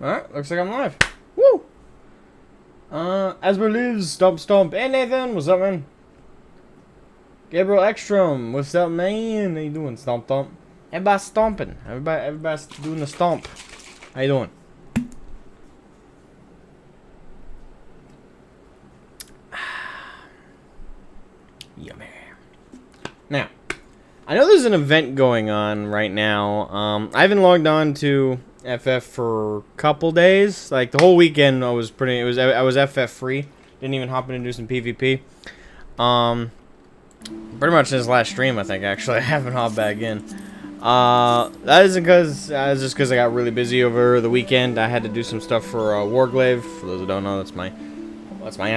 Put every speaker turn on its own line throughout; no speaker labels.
Alright, looks like I'm live. Woo! Asmo lives, stomp stomp. Hey Nathan, what's up, man? Gabriel Ekstrom, what's up, man? How you doing, stomp stomp? Everybody's stomping. Everybody's doing the stomp. How you doing? Yummy. Now, I know there's an event going on right now. I haven't logged on to FF for a couple days. Like the whole weekend, I was FF free. Didn't even hop in and do some PvP. Pretty much since last stream, I think. Actually, I haven't hopped back in. That isn't because just because I got really busy over the weekend. I had to do some stuff for Warglaive. For those who don't know, that's my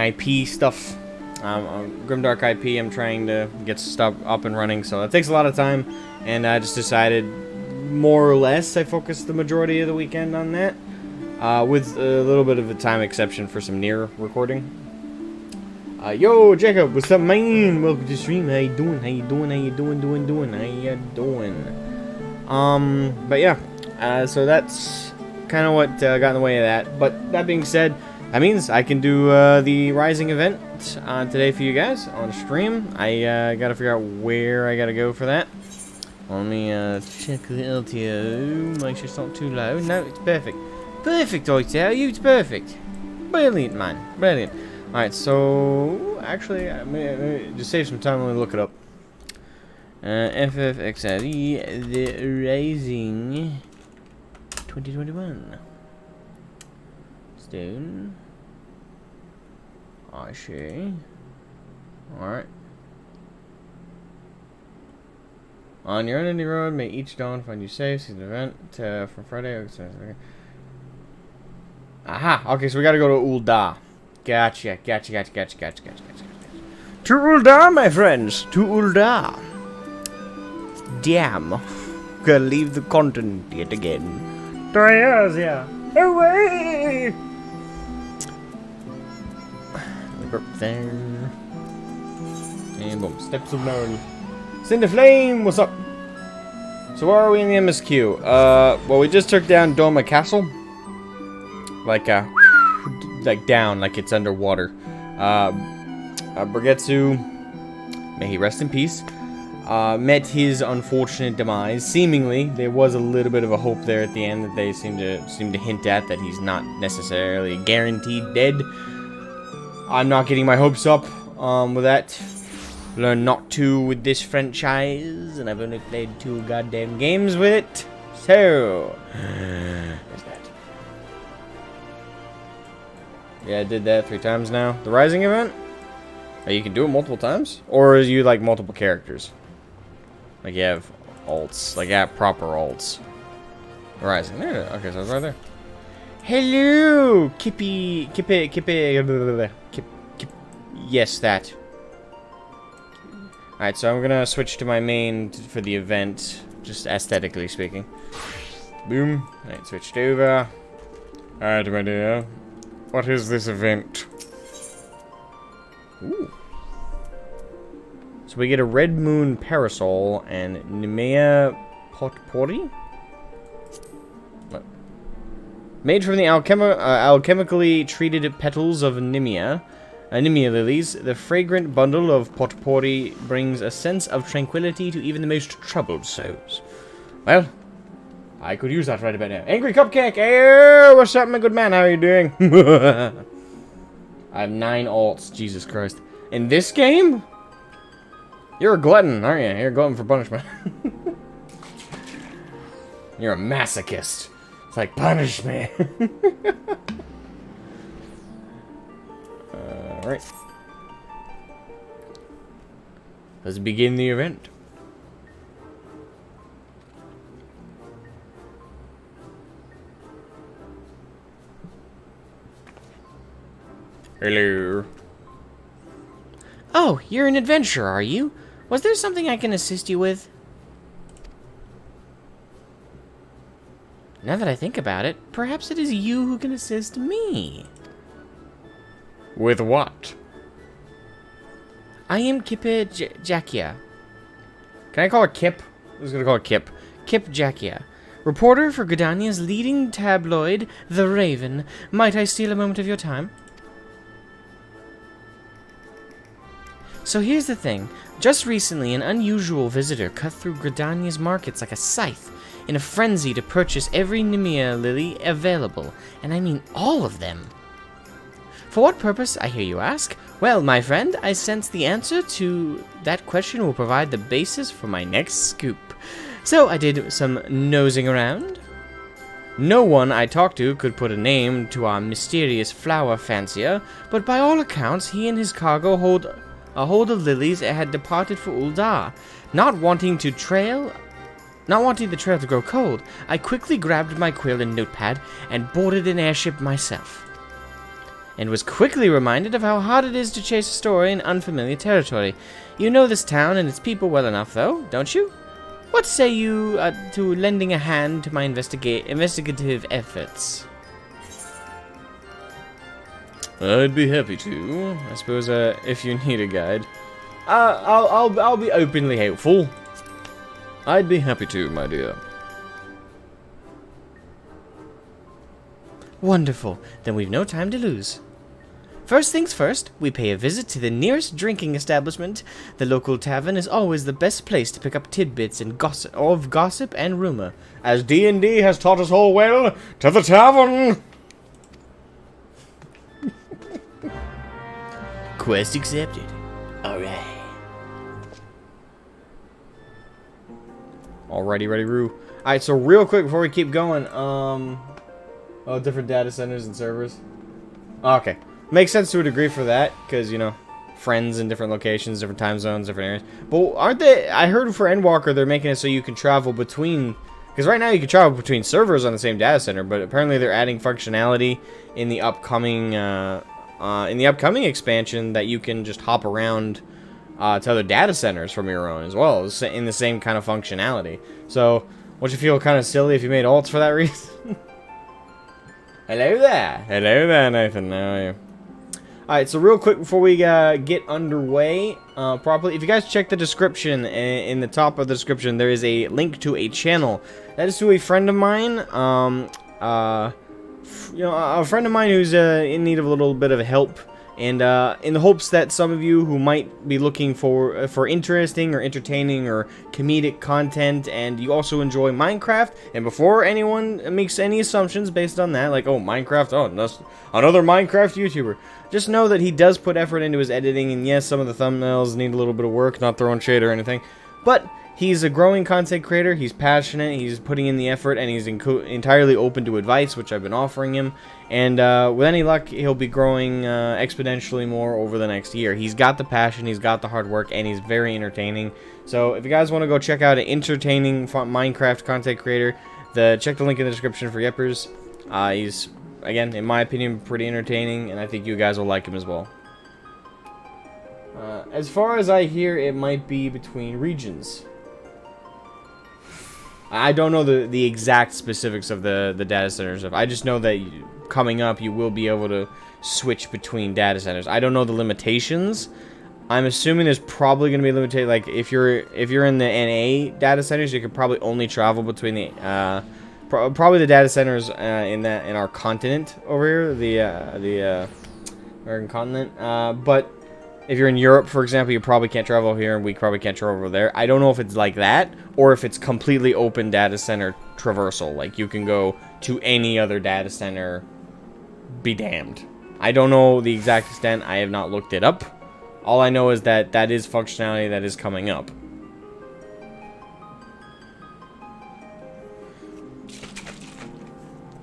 IP stuff. Grimdark IP. I'm trying to get stuff up and running, so it takes a lot of time. And I just decided, more or less, I focused the majority of the weekend on that, with a little bit of a time exception for some near recording. Yo, Jacob, what's up, man? Welcome to the stream. How you doing? How you doing? How you doing? How you doing? But yeah, so that's kind of what got in the way of that. But that being said, that means I can do the Rising event today for you guys on stream. I gotta figure out where I gotta go for that. Let me check the LTO, make sure it's not too low. No, it's perfect. Perfect, I tell you, it's perfect. Brilliant, man. Brilliant. Alright, so, actually, maybe just save some time, let me look it up. FFXIV, the Rising 2021. Stone. I see. Alright. On your own indie road, may each dawn find you safe. See the event from Friday. Okay. Aha! Okay, so we gotta go to Ul'dah. Gotcha. To Ul'dah, my friends! To Ul'dah! Damn. Gotta leave the continent yet again. 3 years, yeah. Away! Up there. And boom. Steps of Known. Cinder Flame, what's up? So where are we in the MSQ? Well, we just took down Doma Castle. Like down, like it's underwater. Brigetsu, may he rest in peace, met his unfortunate demise. Seemingly, there was a little bit of a hope there at the end that they seem to hint at, that he's not necessarily guaranteed dead. I'm not getting my hopes up with that. Learn not to with this franchise, and I've only played 2 goddamn games with it. So, there's that. Yeah, I did that 3 times now. The Rising event? Oh, you can do it multiple times? Or is you like multiple characters? Like you have alts, like you have proper alts. The Rising, there. Okay, so it's right there. Hello, Kippy. Yes, that. Alright, so I'm gonna switch to my main for the event, just aesthetically speaking. Boom. Alright, switched over. Alright, my dear. What is this event? Ooh. So we get a Red Moon Parasol and Nemea Potpori? What? Made from the alchemically treated petals of Nemea lilies, the fragrant bundle of potpourri brings a sense of tranquility to even the most troubled souls. Well, I could use that right about now. Angry Cupcake! Hey, what's up, my good man? How are you doing? I have 9 alts, Jesus Christ. In this game? You're a glutton, aren't you? You're a glutton for punishment. You're a masochist. It's like, punish me. Alright. Let's begin the event. Hello. Oh, you're an adventurer, are you? Was there something I can assist you with? Now that I think about it, perhaps it is you who can assist me. With what? I am Kippa Jackia. Can I call her Kip? I'm just gonna call her Kip. Kip Jackia. Reporter for Gridania's leading tabloid, The Raven. Might I steal a moment of your time? So here's the thing. Just recently, an unusual visitor cut through Gridania's markets like a scythe, in a frenzy to purchase every Nemea lily available, and I mean all of them. For what purpose, I hear you ask? Well, my friend, I sense the answer to that question will provide the basis for my next scoop. So I did some nosing around. No one I talked to could put a name to our mysterious flower fancier, but by all accounts, he and his cargo hold a hold of lilies had departed for Uldar. Not wanting the trail to grow cold, I quickly grabbed my quill and notepad and boarded an airship myself. And was quickly reminded of how hard it is to chase a story in unfamiliar territory. You know this town and its people well enough, though, don't you? What say you to lending a hand to my investigative efforts?
I'd be happy to. I suppose if you need a guide.
I'll be openly helpful.
I'd be happy to, my dear.
Wonderful. Then we've no time to lose. First things first, we pay a visit to the nearest drinking establishment. The local tavern is always the best place to pick up tidbits and gossip and rumor.
As D&D has taught us all well, to the tavern!
Quest accepted. Alright. Alrighty, ready, Roo. Alright, so real quick before we keep going, oh, different data centers and servers. Okay. Makes sense to a degree for that, because, you know, friends in different locations, different time zones, different areas. But aren't they, I heard for Endwalker, they're making it so you can travel between, because right now you can travel between servers on the same data center, but apparently they're adding functionality in the upcoming, expansion that you can just hop around to other data centers from your own as well, in the same kind of functionality. So, won't you feel kind of silly if you made alts for that reason? Hello there.
Hello there, Nathan. How are you?
Alright, so real quick before we get underway properly, if you guys check the description, in the top of the description, there is a link to a channel. That is to a friend of mine, you know, a friend of mine who's in need of a little bit of help, and in the hopes that some of you who might be looking for interesting or entertaining or comedic content, and you also enjoy Minecraft, and before anyone makes any assumptions based on that, like, oh, Minecraft, oh, another Minecraft YouTuber, just know that he does put effort into his editing, and yes, some of the thumbnails need a little bit of work, not throwing shade or anything, but he's a growing content creator, he's passionate, he's putting in the effort, and he's entirely open to advice, which I've been offering him. And with any luck, he'll be growing exponentially more over the next year. He's got the passion, he's got the hard work, and he's very entertaining. So if you guys want to go check out an entertaining Minecraft content creator, check the link in the description for Yeppers. He's, again, in my opinion, pretty entertaining, and I think you guys will like him as well. As far as I hear, it might be between regions. I don't know the exact specifics of the data center stuff. I just know that coming up, you will be able to switch between data centers. I don't know the limitations. I'm assuming there's probably going to be limited. Like if you're in the NA data centers, you could probably only travel between the probably the data centers in our continent over here, the American continent. But if you're in Europe, for example, you probably can't travel here, and we probably can't travel over there. I don't know if it's like that, or if it's completely open data center traversal. Like, you can go to any other data center, be damned. I don't know the exact extent. I have not looked it up. All I know is that that is functionality that is coming up.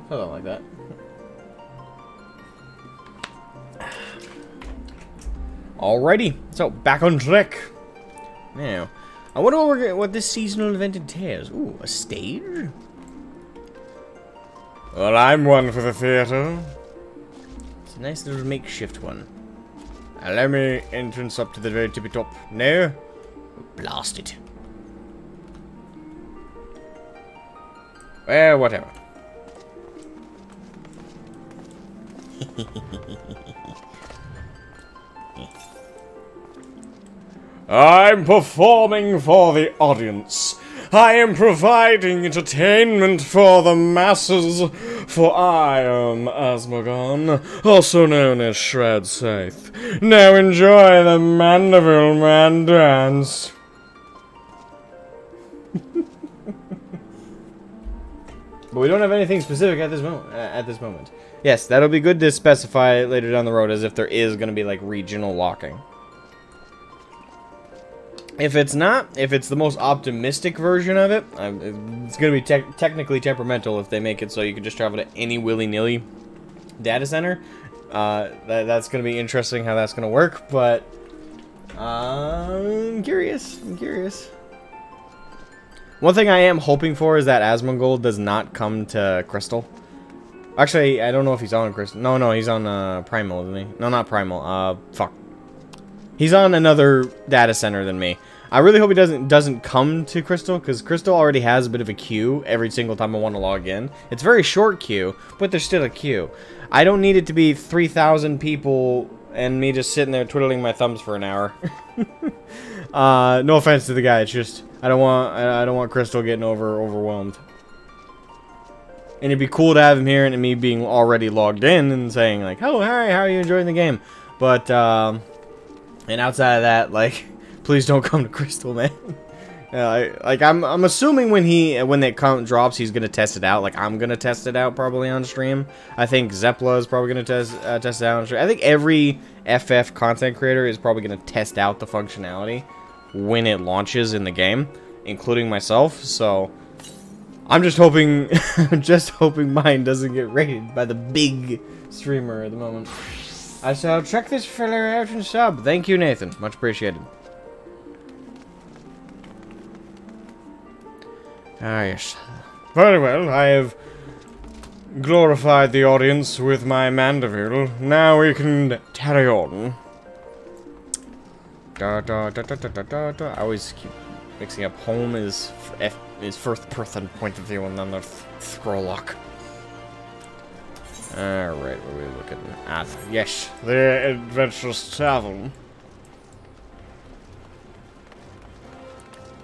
Something like that. Alrighty, so back on track. Now, I wonder what this seasonal event entails. Ooh, a stage?
Well, I'm one for the theater.
It's a nice little makeshift one.
Allow me entrance up to the very tippy top. No?
Blast it.
Well, whatever. I'm performing for the audience.
I am providing entertainment for the masses, for I am Asmogan, also known as Shred Scythe. Now enjoy the Mandeville Man dance. But we don't have anything specific at this moment. Yes, that'll be good to specify later down the road, as if there is going to be like regional locking. If it's not, if it's the most optimistic version of it, it's going to be technically temperamental if they make it so you can just travel to any willy-nilly data center. That's going to be interesting how that's going to work, but I'm curious. One thing I am hoping for is that Asmongold does not come to Crystal. Actually, I don't know if he's on Crystal. No, he's on Primal, isn't he? No, not Primal. Fuck. He's on another data center than me. I really hope he doesn't come to Crystal, because Crystal already has a bit of a queue every single time I want to log in. It's a very short queue, but there's still a queue. I don't need it to be 3,000 people and me just sitting there twiddling my thumbs for an hour. No offense to the guy, it's just I don't want Crystal getting overwhelmed. And it'd be cool to have him here and me being already logged in and saying like, "Oh, hi, how are you enjoying the game?" But and outside of that, like, please don't come to Crystal, man. I'm assuming when that drops, he's gonna test it out. Like, I'm gonna test it out probably on stream. I think Zepla is probably gonna test it out on stream. I think every FF content creator is probably gonna test out the functionality when it launches in the game, including myself. So I'm just hoping, mine doesn't get raided by the big streamer at the moment. I shall check this filler out and sub. Thank you, Nathan. Much appreciated. Ah, yes. Very well, I have glorified the audience with my Mandeville. Now we can carry on. I always keep mixing up. Home is first person point of view and then the scroll lock. Alright, what are we looking at? Yes, the Adventurous Tavern.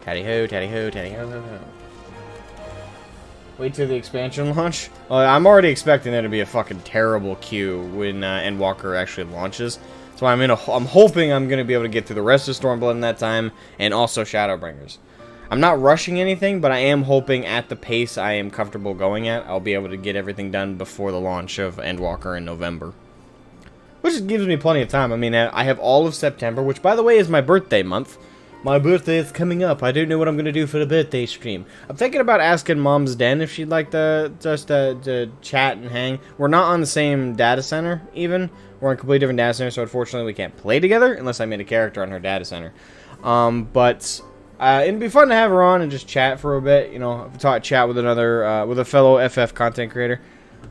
Taddy ho, taddy ho, taddy ho, ho, ho. Wait till the expansion launch? I'm already expecting there to be a fucking terrible queue when Endwalker actually launches. So I'm hoping I'm gonna be able to get through the rest of Stormblood in that time, and also Shadowbringers. I'm not rushing anything, but I am hoping at the pace I am comfortable going at, I'll be able to get everything done before the launch of Endwalker in November. Which gives me plenty of time. I mean, I have all of September, which, by the way, is my birthday month. My birthday is coming up. I don't know what I'm going to do for the birthday stream. I'm thinking about asking Mom's Den if she'd like to just to chat and hang. We're not on the same data center, even. We're on completely different data centers, so unfortunately we can't play together unless I made a character on her data center. But it'd be fun to have her on and just chat for a bit. You know, chat with with a fellow FF content creator.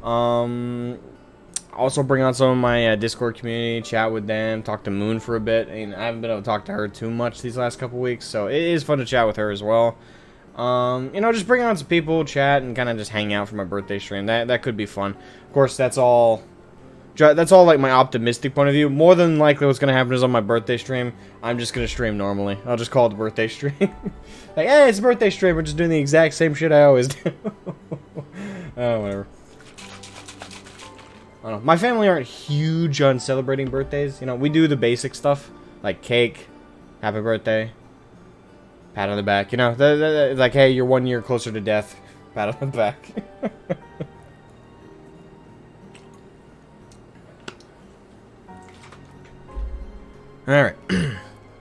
Also bring on some of my Discord community, chat with them, talk to Moon for a bit. I haven't been able to talk to her too much these last couple weeks, so it is fun to chat with her as well. You know, just bring on some people, chat, and kind of just hang out for my birthday stream. That could be fun. Of course, that's all like my optimistic point of view. More than likely what's going to happen is on my birthday stream, I'm just going to stream normally. I'll just call it the birthday stream. Like, hey, it's a birthday stream. We're just doing the exact same shit I always do. Oh, whatever. I don't know. My family aren't huge on celebrating birthdays. You know, we do the basic stuff, like cake, happy birthday, pat on the back. You know, like, hey, you're 1 year closer to death, pat on the back. Alright.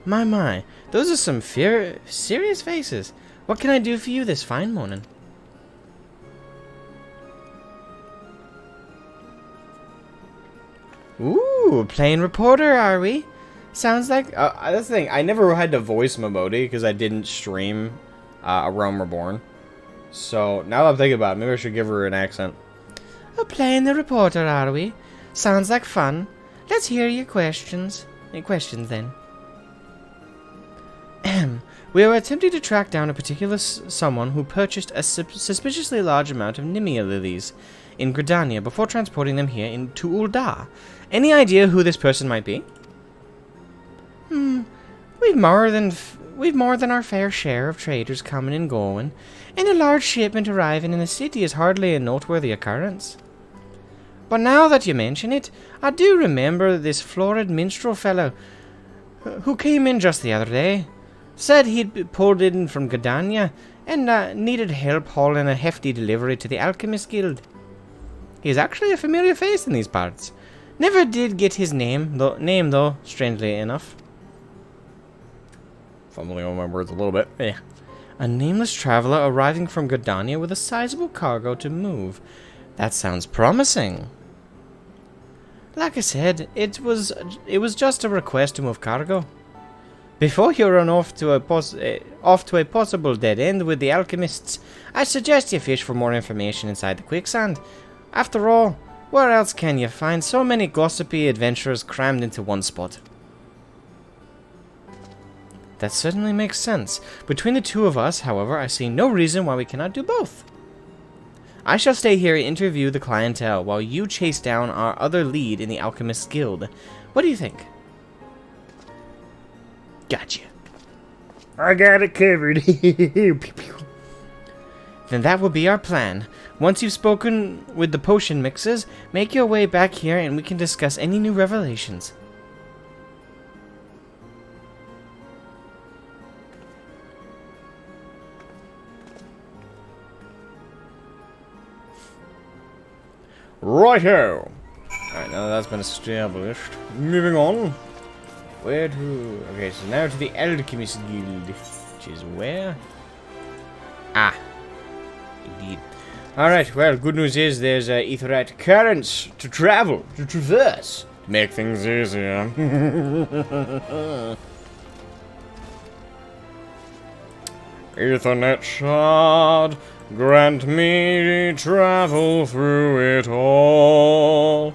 My. Those are some serious faces. What can I do for you this fine morning? Ooh, playing reporter, are we? Sounds like... that's the thing. I never had to voice Momodi because I didn't stream A Realm Reborn. So, now that I'm thinking about it, maybe I should give her an accent. Oh, playing the reporter, are we? Sounds like fun. Let's hear your questions. Any questions, then? We are attempting to track down a particular someone who purchased a suspiciously large amount of Nimia lilies in Gridania before transporting them here to Ul'dah. Any idea who this person might be? We've more than
we've more than our fair share of traders coming and going, and a large shipment arriving in the city is hardly a noteworthy occurrence. But now that you mention it, I do remember this florid minstrel fellow who came in just the other day. Said he'd pulled in from Gdania and needed help hauling a hefty delivery to the Alchemist Guild. He's actually a familiar face in these parts. Never did get his name though, strangely enough.
Fumbling on my words a little bit. Yeah.
A nameless traveler arriving from Gdania with a sizable cargo to move. That sounds promising. Like I said, it was just a request to move cargo. Before you run off to a possible dead end with the alchemists, I suggest you fish for more information inside the quicksand. After all, where else can you find so many gossipy adventurers crammed into one spot? That certainly makes sense. Between the two of us, however, I see no reason why we cannot do both. I shall stay here and interview the clientele while you chase down our other lead in the Alchemist Guild. What do you think? Gotcha.
I got it covered.
Then that will be our plan. Once you've spoken with the potion mixers, make your way back here and we can discuss any new revelations.
Righto! Alright, now that that's been established. Moving on. Where to... Okay, so now to the Alchemist Guild. Which is where? Ah. Indeed. Alright, well, good news is there's Aetheryte currents to travel, to traverse. To make things easier. Ethernet shard, grant me travel through it all.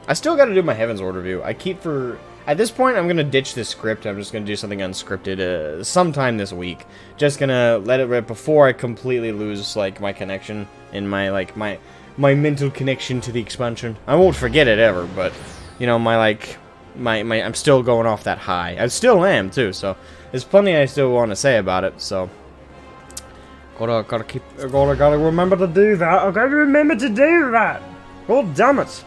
I still gotta do my Heaven's Order review. I keep for... At this point, I'm gonna ditch this script. I'm just gonna do something unscripted sometime this week. Just gonna let it rip before I completely lose, like, my connection and my, like, my mental connection to the expansion. I won't forget it ever, but, you know, I'm still going off that high. I still am, too, so there's plenty I still want to say about it, so... Gotta remember to do that. I gotta remember to do that. God damn it.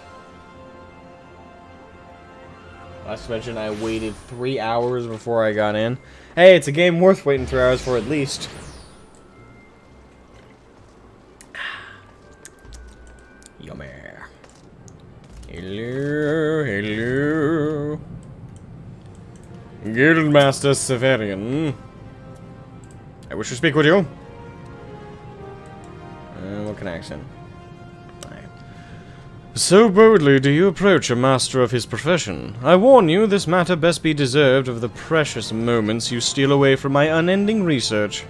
Last mention, I waited 3 hours before I got in. Hey, it's a game worth waiting 3 hours for at least. Yummy. Hello, hello. Guildmaster Severian. I wish to speak with you. What connection?
So boldly do you approach a master of his profession. I warn you, this matter best be deserved of the precious moments you steal away from my unending research.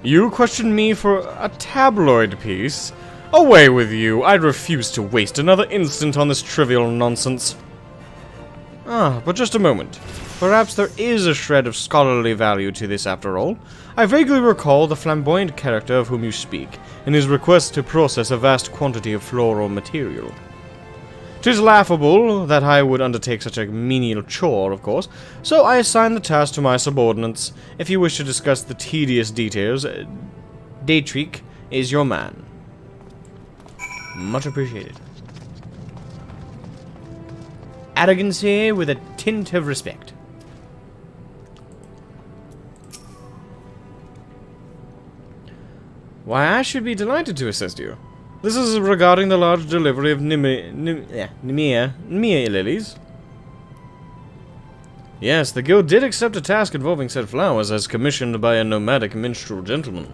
You question me for a tabloid piece? Away with you! I refuse to waste another instant on this trivial nonsense. Ah, but just a moment. Perhaps there is a shred of scholarly value to this after all. I vaguely recall the flamboyant character of whom you speak, and his request to process a vast quantity of floral material. 'Tis laughable that I would undertake such a menial chore, of course, so I assign the task to my subordinates. If you wish to discuss the tedious details, Daytrick is your man. Much appreciated.
Arrogancy with a tint of respect.
Why, I should be delighted to assist you. This is regarding the large delivery of Nemea lilies. Yes, the guild did accept a task involving said flowers as commissioned by a nomadic minstrel gentleman.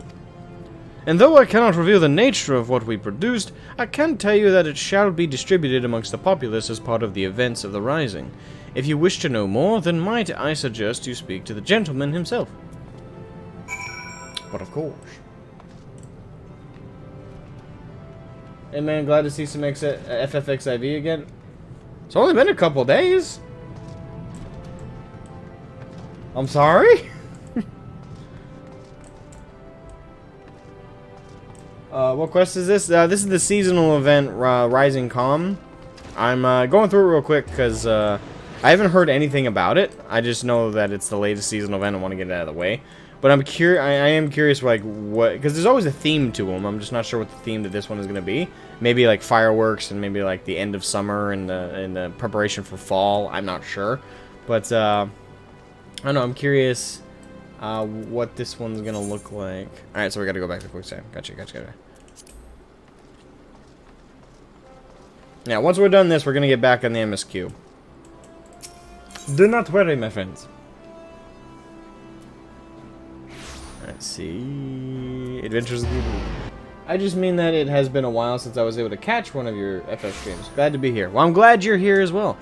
And though I cannot reveal the nature of what we produced, I can tell you that it shall be distributed amongst the populace as part of the events of the Rising. If you wish to know more, then might I suggest you speak to the gentleman himself.
But of course. Hey man, glad to see some FFXIV again. It's only been a couple days. I'm sorry? What quest is this? This is the seasonal event, Rising Calm. I'm going through it real quick because I haven't heard anything about it. I just know that it's the latest seasonal event. I want to get it out of the way. But I am curious, like, what... Because there's always a theme to them. I'm just not sure what the theme to this one is going to be. Maybe, like, fireworks and maybe, like, the end of summer and the preparation for fall. I'm not sure. But, I don't know. I'm curious what this one's going to look like. Alright, so we got to go back to quick save. Gotcha. Now, once we're done this, we're going to get back on the MSQ. Do not worry, my friends. Let's see. Adventures. I just mean that it has been a while since I was able to catch one of your FF streams. Glad to be here. Well, I'm glad you're here as well.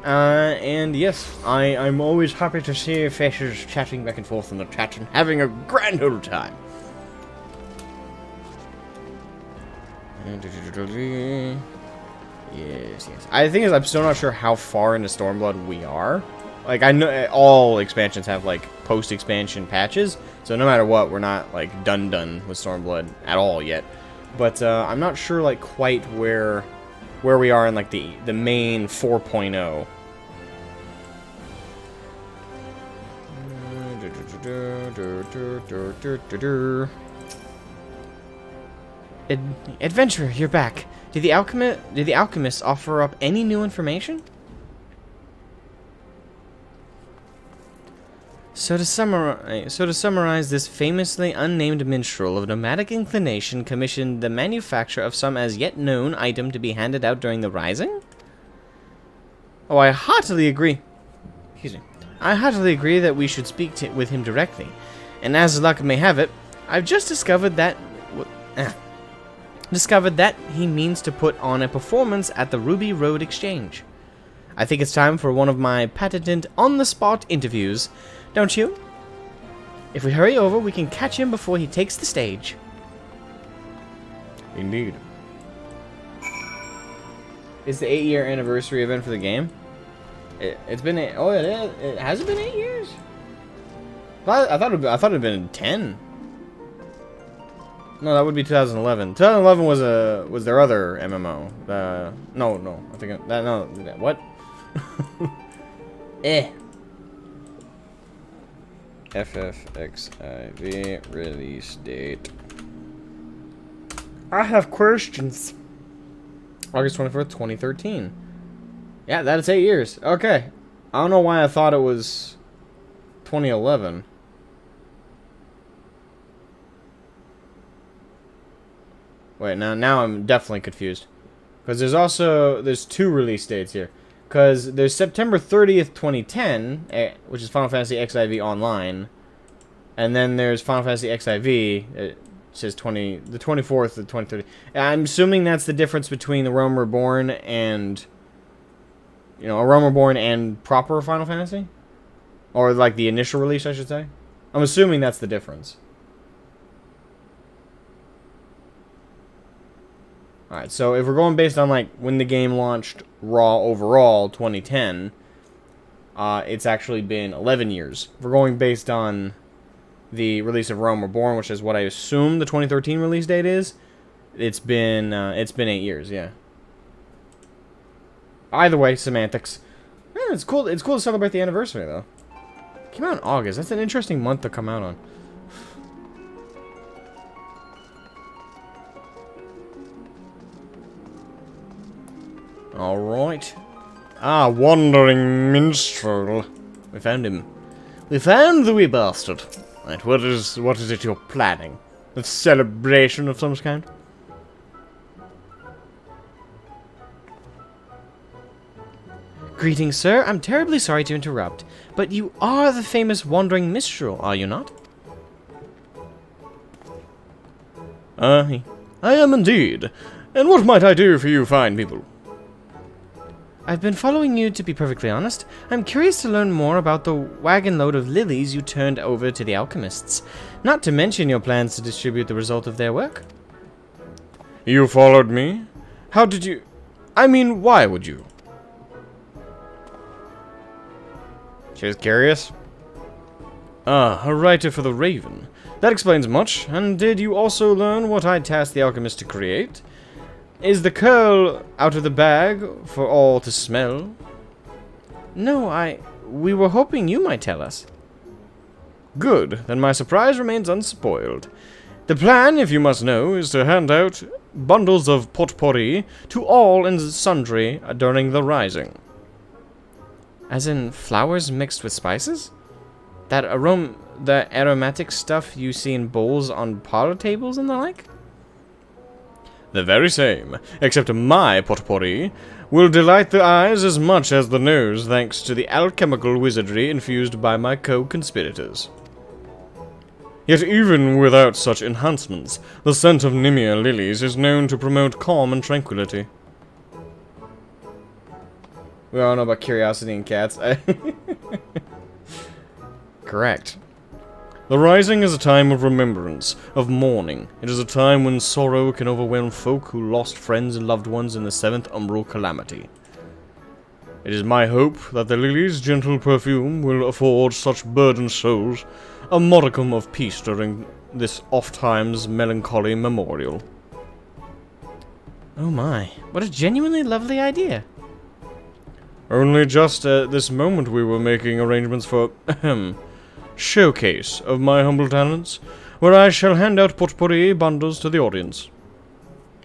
And yes, I'm always happy to see your faces chatting back and forth in the chat and having a grand old time. Yes. I think I'm still not sure how far into Stormblood we are. Like, I know all expansions have, like, post-expansion patches, so no matter what, we're not, like, done with Stormblood at all yet. But, I'm not sure, like, quite where we are in, like, the main 4.0.
Adventurer, you're back. Did the alchemist offer up any new information? So to summarize, this famously unnamed minstrel of nomadic inclination commissioned the manufacture of some as yet known item to be handed out during the Rising? Oh, I heartily agree. Excuse me. I heartily agree that we should speak with him directly. And as luck may have it, I've just discovered that he means to put on a performance at the Ruby Road Exchange. I think it's time for one of my patented on-the-spot interviews, don't you? If we hurry over, we can catch him before he takes the stage.
Indeed. It's the 8-year anniversary event for the game. It's been it has it been 8 years? I thought it'd been 10. No, that would be 2011. 2011 was their other MMO. No, I think what? FFXIV release date. I have questions. August 24th, 2013. Yeah, that's 8 years. Okay. I don't know why I thought it was 2011. Wait, now I'm definitely confused. Because there's two release dates here. Because there's September 30th, 2010, which is Final Fantasy XIV Online. And then there's Final Fantasy XIV, it says the 24th of 2030. I'm assuming that's the difference between the Realm Reborn and, a Realm Reborn and proper Final Fantasy? Or, like, the initial release, I should say. I'm assuming that's the difference. Alright, so if we're going based on, like, when the game launched raw overall, 2010, it's actually been 11 years. If we're going based on the release of Realm Reborn, which is what I assume the 2013 release date is, it's been 8 years, yeah. Either way, semantics. Yeah, it's cool to celebrate the anniversary, though. It came out in August. That's an interesting month to come out on. Alright.
Wandering minstrel.
We found him. We found the wee bastard. Right, what is it you're planning? A celebration of some kind?
Greetings, sir. I'm terribly sorry to interrupt, but you are the famous wandering minstrel, are you not?
I am indeed. And what might I do for you fine people?
I've been following you, to be perfectly honest. I'm curious to learn more about the wagon load of lilies you turned over to the alchemists, not to mention your plans to distribute the result of their work.
You followed me? How did you... I mean, why would you?
She was curious.
A writer for the Raven. That explains much. And did you also learn what I tasked the alchemist to create? Is the curl out of the bag for all to smell?
No, we were hoping you might tell us.
Good, then my surprise remains unspoiled. The plan, if you must know, is to hand out bundles of potpourri to all and sundry during the rising.
As in flowers mixed with spices? The aromatic stuff you see in bowls on parlor tables and the like?
The very same, except my potpourri will delight the eyes as much as the nose, thanks to the alchemical wizardry infused by my co-conspirators. Yet even without such enhancements, the scent of Nimia lilies is known to promote calm and tranquility.
We all know about curiosity and cats.
Correct. The rising is a time of remembrance, of mourning. It is a time when sorrow can overwhelm folk who lost friends and loved ones in the 7th umbral calamity. It is my hope that the lily's gentle perfume will afford such burdened souls a modicum of peace during this oft-times melancholy memorial.
Oh my, what a genuinely lovely idea.
Only just at this moment we were making arrangements for, showcase of my humble talents, where I shall hand out potpourri bundles to the audience.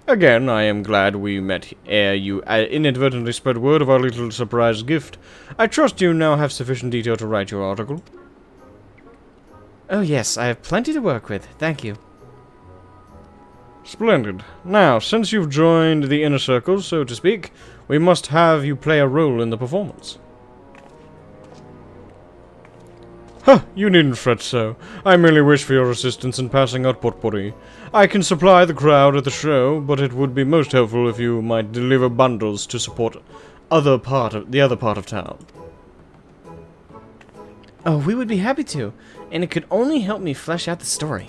Again, I am glad we met ere you inadvertently spread word of our little surprise gift. I trust you now have sufficient detail to write your article.
Oh yes, I have plenty to work with, thank you.
Splendid. Now, since you've joined the inner circle, so to speak, we must have you play a role in the performance. Huh, you needn't fret so. I merely wish for your assistance in passing out potpourri. I can supply the crowd at the show, but it would be most helpful if you might deliver bundles to support the other part of town.
Oh, we would be happy to, and it could only help me flesh out the story.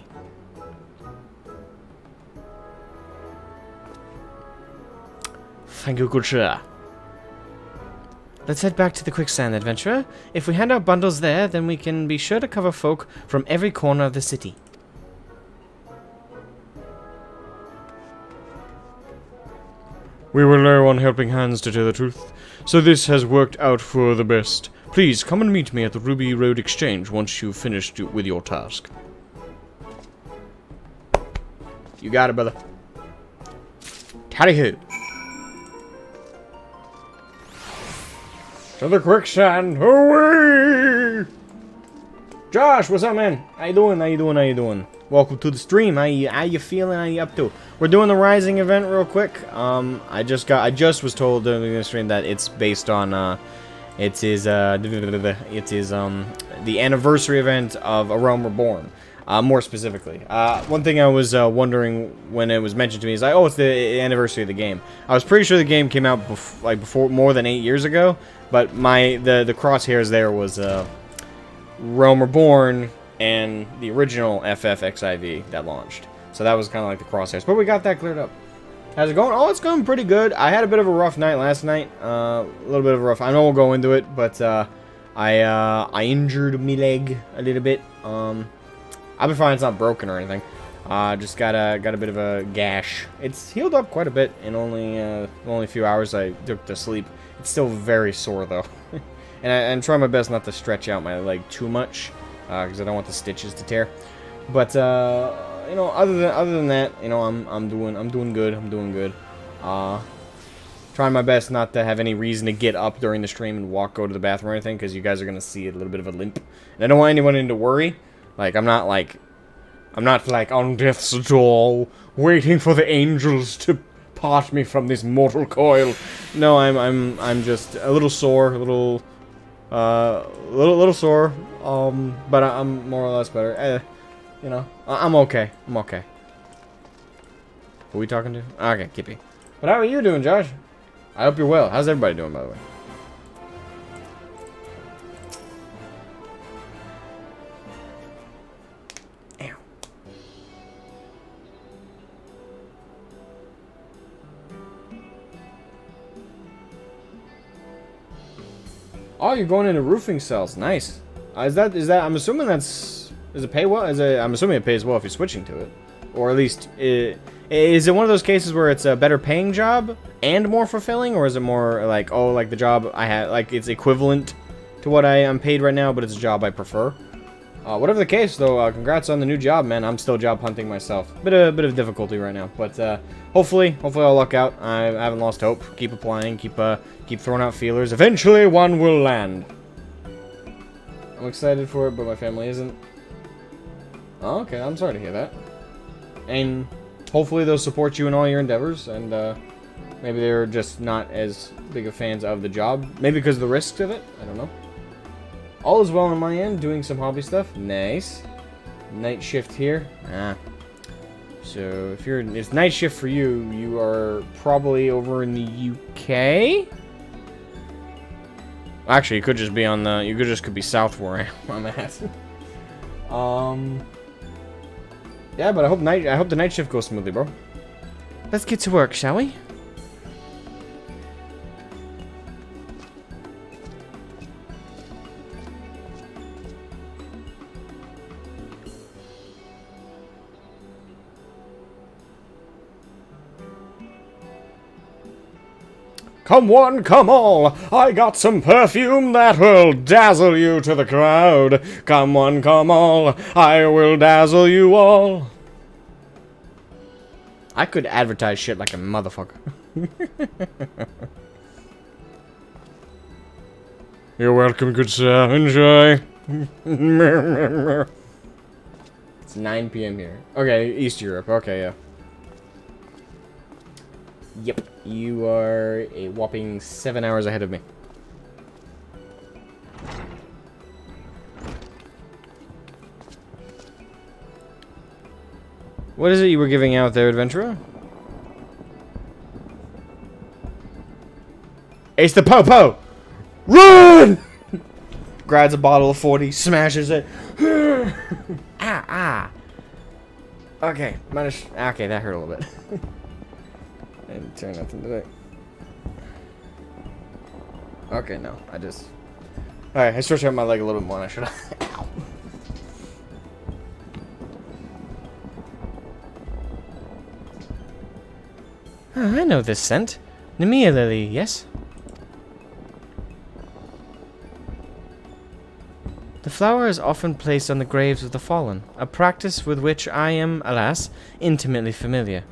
Thank you, good sir.
Let's head back to the quicksand, adventurer. If we hand out bundles there, then we can be sure to cover folk from every corner of the city.
We were low on helping hands, to tell the truth, so this has worked out for the best. Please come and meet me at the Ruby Road Exchange once you've finished with your task.
You got it, brother. Howdy-ho.
To the quicksand, away!
Josh, what's up, man? How you doing? Welcome to the stream. How you feeling? How you up to? We're doing the Rising event real quick. I just was told during the stream that it's based on it is the anniversary event of A Realm Reborn. More specifically, one thing I was wondering when it was mentioned to me is like, oh, it's the anniversary of the game. I was pretty sure the game came out before more than 8 years ago, but the crosshairs there was Realm Reborn and the original FFXIV that launched. So that was kind of like the crosshairs, but we got that cleared up. How's it going? Oh, it's going pretty good. I had a bit of a rough night last night. A little bit of a rough. I know we'll go into it, but I injured my leg a little bit. I'll be fine. It's not broken or anything. Just got a bit of a gash. It's healed up quite a bit in only a few hours I took to sleep. It's still very sore though, and I'm trying my best not to stretch out my leg too much because I don't want the stitches to tear. But you know, other than that, you know, I'm doing good. Trying my best not to have any reason to get up during the stream and go to the bathroom or anything, because you guys are gonna see a little bit of a limp, and I don't want anyone to worry. Like, I'm not like on death's door, waiting for the angels to part me from this mortal coil. No, I'm just a little sore, a little sore. But I'm more or less better. You know, I'm okay. I'm okay. Who are we talking to? Okay, Kippy. But how are you doing, Josh? I hope you're well. How's everybody doing, by the way? Oh, you're going into roofing cells. Nice. Is that? I'm assuming that's. Does it pay well? I'm assuming it pays well if you're switching to it, or at least is it one of those cases where it's a better paying job and more fulfilling, or is it more like, oh, like the job I had, like it's equivalent to what I am paid right now, but it's a job I prefer? Whatever the case, though, congrats on the new job, man. I'm still job hunting myself. Bit of difficulty right now, but hopefully I'll luck out. I haven't lost hope. Keep applying, keep throwing out feelers. Eventually, one will land. I'm excited for it, but my family isn't. Oh, okay, I'm sorry to hear that. And hopefully they'll support you in all your endeavors, and maybe they're just not as big of fans of the job. Maybe because of the risks of it. I don't know. All is well on my end, doing some hobby stuff. Nice. Night shift here. So if it's night shift for you, you are probably over in the UK. Actually, you could just be on the. You could be south where I'm at. Yeah, but I hope the night shift goes smoothly, bro.
Let's get to work, shall we?
Come one, come all, I got some perfume that will dazzle you to the crowd. Come one, come all, I will dazzle you all.
I could advertise shit like a motherfucker.
You're welcome, good sir. Enjoy.
It's 9 p.m. here. Okay, East Europe. Okay, yeah. Yep, you are a whopping 7 hours ahead of me. What is it you were giving out there, adventurer? Ace the Popo! Run! Grabs a bottle of 40, smashes it. Ah. Okay, okay, that hurt a little bit. And turn nothing today. Okay, no, Alright, I stretched out my leg a little bit more than I should have. Ow.
Oh, I know this scent. Nemea lily, yes? The flower is often placed on the graves of the fallen, a practice with which I am, alas, intimately familiar.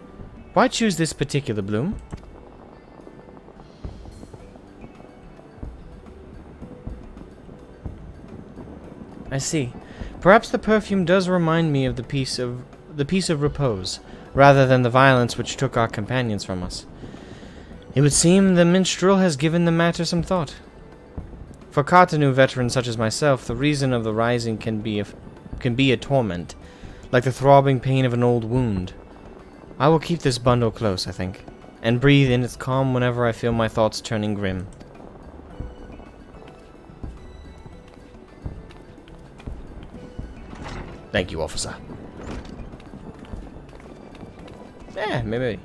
Why choose this particular bloom? I see. Perhaps the perfume does remind me of the peace of repose, rather than the violence which took our companions from us. It would seem the minstrel has given the matter some thought. For Katanu veterans such as myself, the reason of the rising can be a torment, like the throbbing pain of an old wound. I will keep this bundle close, I think, and breathe in its calm whenever I feel my thoughts turning grim.
Thank you, officer.
Yeah, maybe.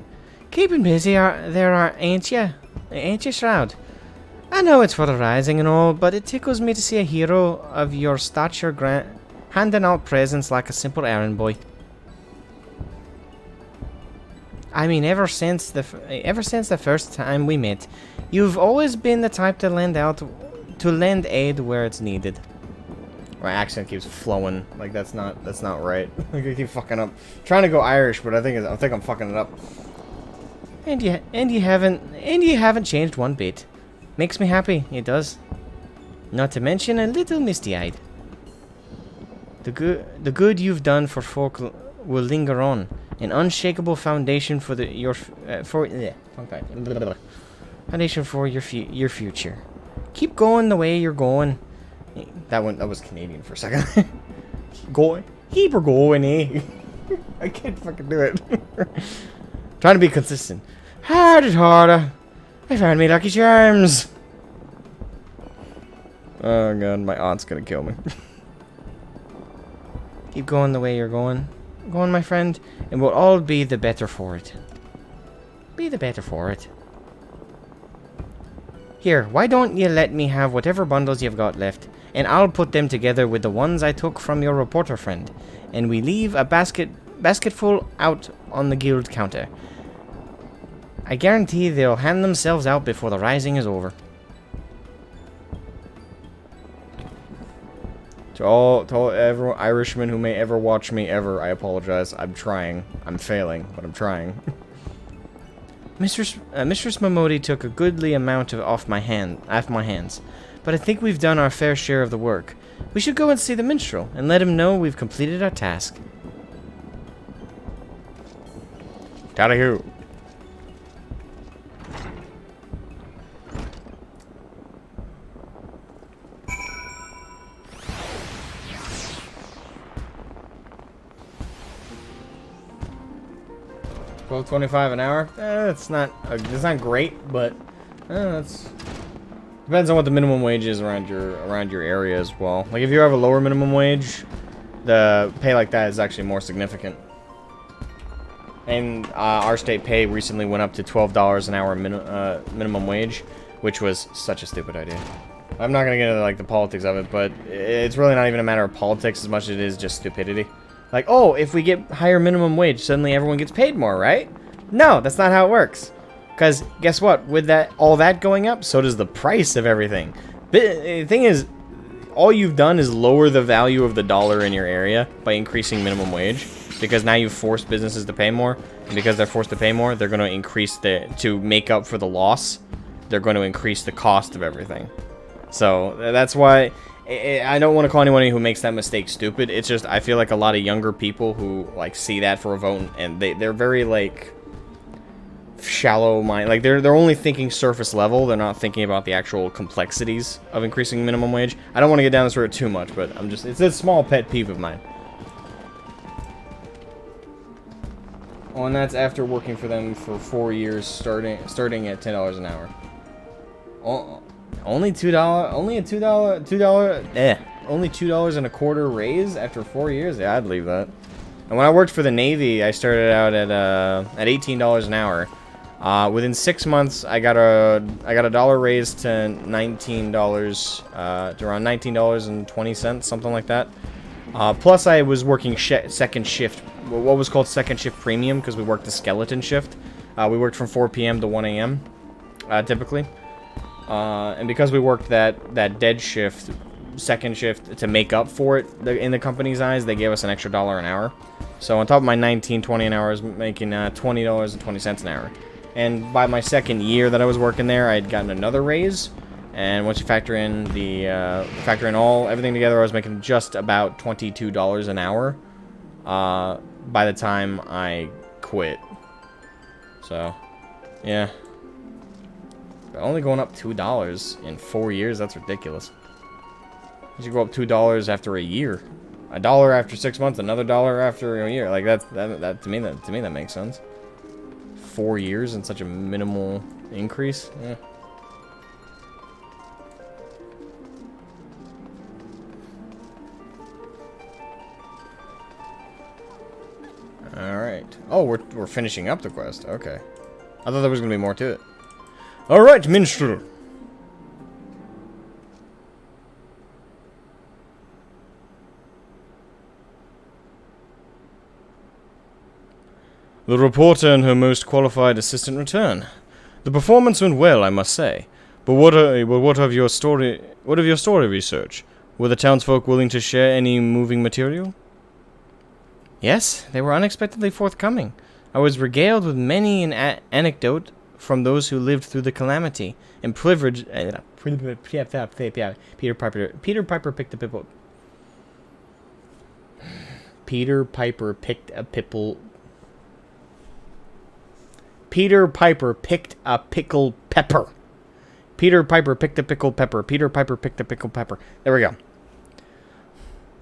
Keeping busy ain't ya, Shroud? I know it's for the rising and all, but it tickles me to see a hero of your stature handing out presents like a simple errand boy. I mean, ever since the first time we met, you've always been the type to lend aid where it's needed.
My accent keeps flowing. Like that's not right. Like I keep fucking up. I'm trying to go Irish, but I think I'm fucking it up.
And you haven't changed one bit. Makes me happy. It does. Not to mention a little misty-eyed. The good you've done for folk will linger on. An unshakable foundation for your future. Keep going the way you're going.
That was Canadian for a second. Keep going, eh? I can't fucking do it. Trying to be consistent.
Harder. I found me lucky charms.
Oh god, my aunt's gonna kill me.
Keep going the way you're going. Go on, my friend, and we'll all be the better for it. Be the better for it. Here, why don't you let me have whatever bundles you've got left, and I'll put them together with the ones I took from your reporter friend, and we leave a basketful out on the guild counter. I guarantee they'll hand themselves out before the rising is over.
To all everyone Irishmen who may ever watch me ever, I apologize. I'm trying. I'm failing, but I'm trying.
Mistress Momodi took a goodly amount off my hands, but I think we've done our fair share of the work. We should go and see the minstrel, and let him know we've completed our task.
Tally-hoo. $12.25 an hour. It's not great, but it's depends on what the minimum wage is around your area as well. Like if you have a lower minimum wage, the pay like that is actually more significant. And our state pay recently went up to $12 an hour minimum wage, which was such a stupid idea. I'm not gonna get into like the politics of it, but it's really not even a matter of politics as much as it is just stupidity. Like, oh, if we get higher minimum wage, suddenly everyone gets paid more, right? No, that's not how it works. Because guess what? With all that going up, so does the price of everything. The thing is, all you've done is lower the value of the dollar in your area by increasing minimum wage. Because now you've forced businesses to pay more. And because they're forced to pay more, they're going to increase to make up for the loss, they're going to increase the cost of everything. So that's why I don't want to call anyone who makes that mistake stupid. It's just I feel like a lot of younger people who like see that for a vote and they're very like shallow mind. Like they're only thinking surface level. They're not thinking about the actual complexities of increasing minimum wage. I don't want to get down this road too much, but it's a small pet peeve of mine. Oh, and that's after working for them for 4 years, starting at $10 an hour. Oh, only $2, only $2.25 raise after 4 years. Yeah, I'd leave that. And when I worked for the Navy, I started out at $18 an hour. Within 6 months, I got a dollar raise to $19, to around $19.20, something like that. Plus, I was working second shift, what was called second shift premium, because we worked the skeleton shift. We worked from 4 p.m. to 1 a.m. Typically. And because we worked that dead shift, second shift, to make up for it in the company's eyes, they gave us an extra $1 an hour. So on top of my $19.20 an hour, I was making $20.20 an hour. And by my second year that I was working there, I had gotten another raise. And once you factor in everything together, I was making just about $22 an hour by the time I quit. So, yeah. But only going up $2 in 4 years, that's ridiculous. You should go up $2 after a year. $1 after 6 months, another $1 after a year. Like that to me that makes sense. 4 years and such a minimal increase. Yeah. Alright. Oh, we're finishing up the quest. Okay. I thought there was going to be more to it. Alright, minstrel.
The reporter and her most qualified assistant return. The performance went well, I must say. But what of your story research? Were the townsfolk willing to share any moving material?
Yes, they were unexpectedly forthcoming. I was regaled with many an anecdote from those who lived through the calamity, and privileged. Peter Piper picked a pipple. Peter Piper picked a pipple. Peter Piper picked a pickle pepper. Peter Piper picked a pickle pepper. Peter Piper picked a pickle pepper. There we go.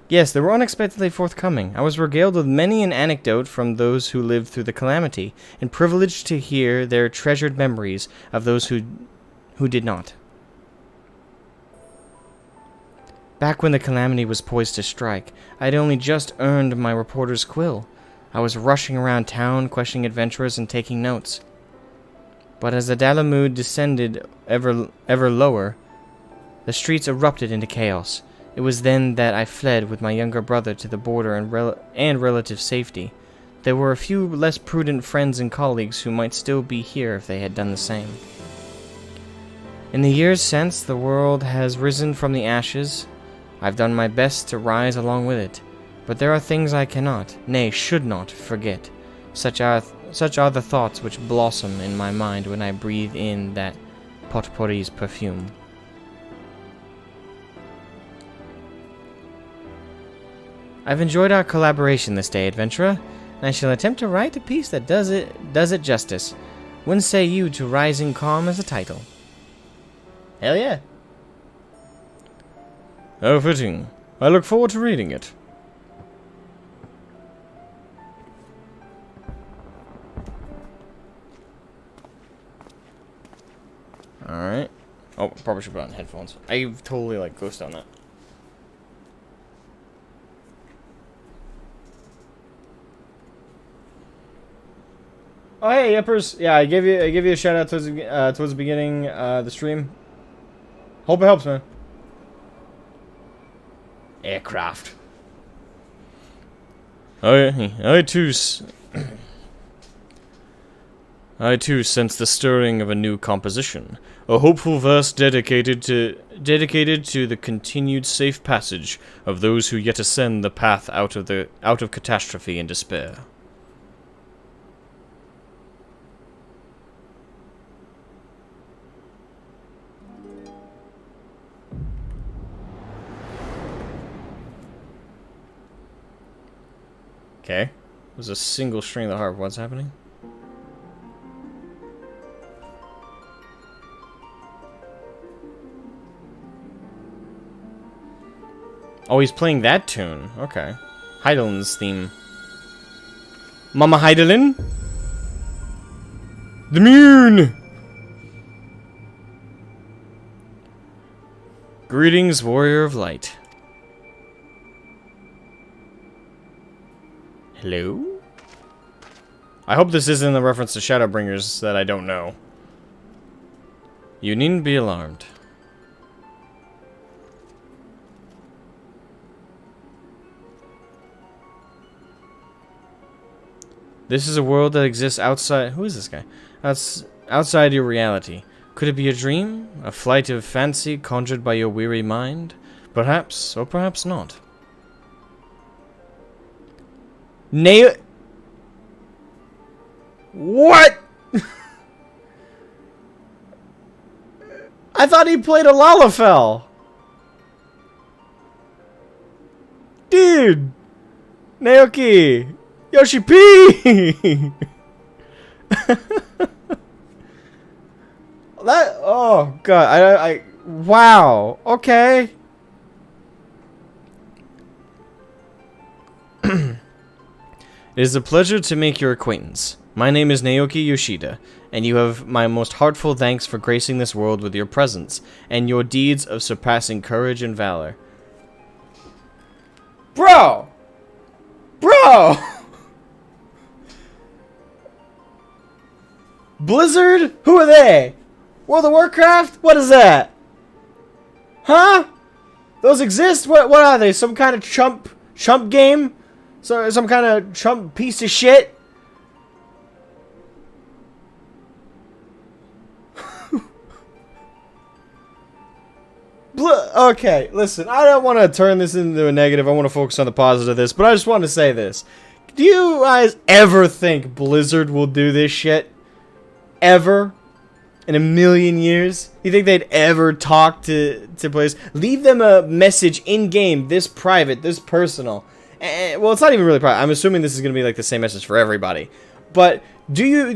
Yes, they were unexpectedly forthcoming. I was regaled with many an anecdote from those who lived through the calamity, and privileged to hear their treasured memories of those who did not. Back when the calamity was poised to strike, I had only just earned my reporter's quill. I was rushing around town, questioning adventurers and taking notes. But as the Dalamud descended ever lower, the streets erupted into chaos. It was then that I fled with my younger brother to the border and relative safety. there were a few less prudent friends and colleagues who might still be here if they had done the same. In the years since the world has risen from the ashes, I've done my best to rise along with it, but there are things I cannot, nay, should not, forget. Such are the thoughts which blossom in my mind when I breathe in that potpourri's perfume. I've enjoyed our collaboration this day, adventurer, and I shall attempt to write a piece that does it justice. When say you to Rising Calm as a title?
Hell yeah.
How fitting. I look forward to reading it.
Alright. Oh, probably should put on headphones. I've totally, like, ghosted on that. Oh, hey, Yippers. Yeah, I gave you a shout out towards the beginning the stream. Hope it helps, man. Aircraft.
I too sense the stirring of a new composition, a hopeful verse dedicated to the continued safe passage of those who yet ascend the path out of catastrophe and despair.
Okay. There's a single string of the harp. What's happening? Oh, he's playing that tune. Okay. Heidelin's theme. Mama Heidelin?
The moon!
Greetings, warrior of light. Hello? I hope this isn't a reference to Shadowbringers that I don't know. You needn't be alarmed. This is a world that exists outside... Who is this guy? Outside your reality. Could it be a dream? A flight of fancy conjured by your weary mind? Perhaps, or perhaps not. What? I thought he played a Lalafell. Dude. Naoki. Yoshi P. That, oh god, I wow. Okay. It is a pleasure to make your acquaintance. My name is Naoki Yoshida, and you have my most heartful thanks for gracing this world with your presence, and your deeds of surpassing courage and valor. Bro! Bro! Blizzard? Who are they? World of Warcraft? What is that? Huh? Those exist? What are they? Some kind of chump game? So, some kind of chump piece of shit? Okay, listen, I don't want to turn this into a negative. I want to focus on the positive of this, but I just want to say this. Do you guys ever think Blizzard will do this shit? Ever? In a million years? You think they'd ever talk to players? Leave them a message in-game, this private, this personal. Well, it's not even really private. I'm assuming this is going to be like the same message for everybody. But do you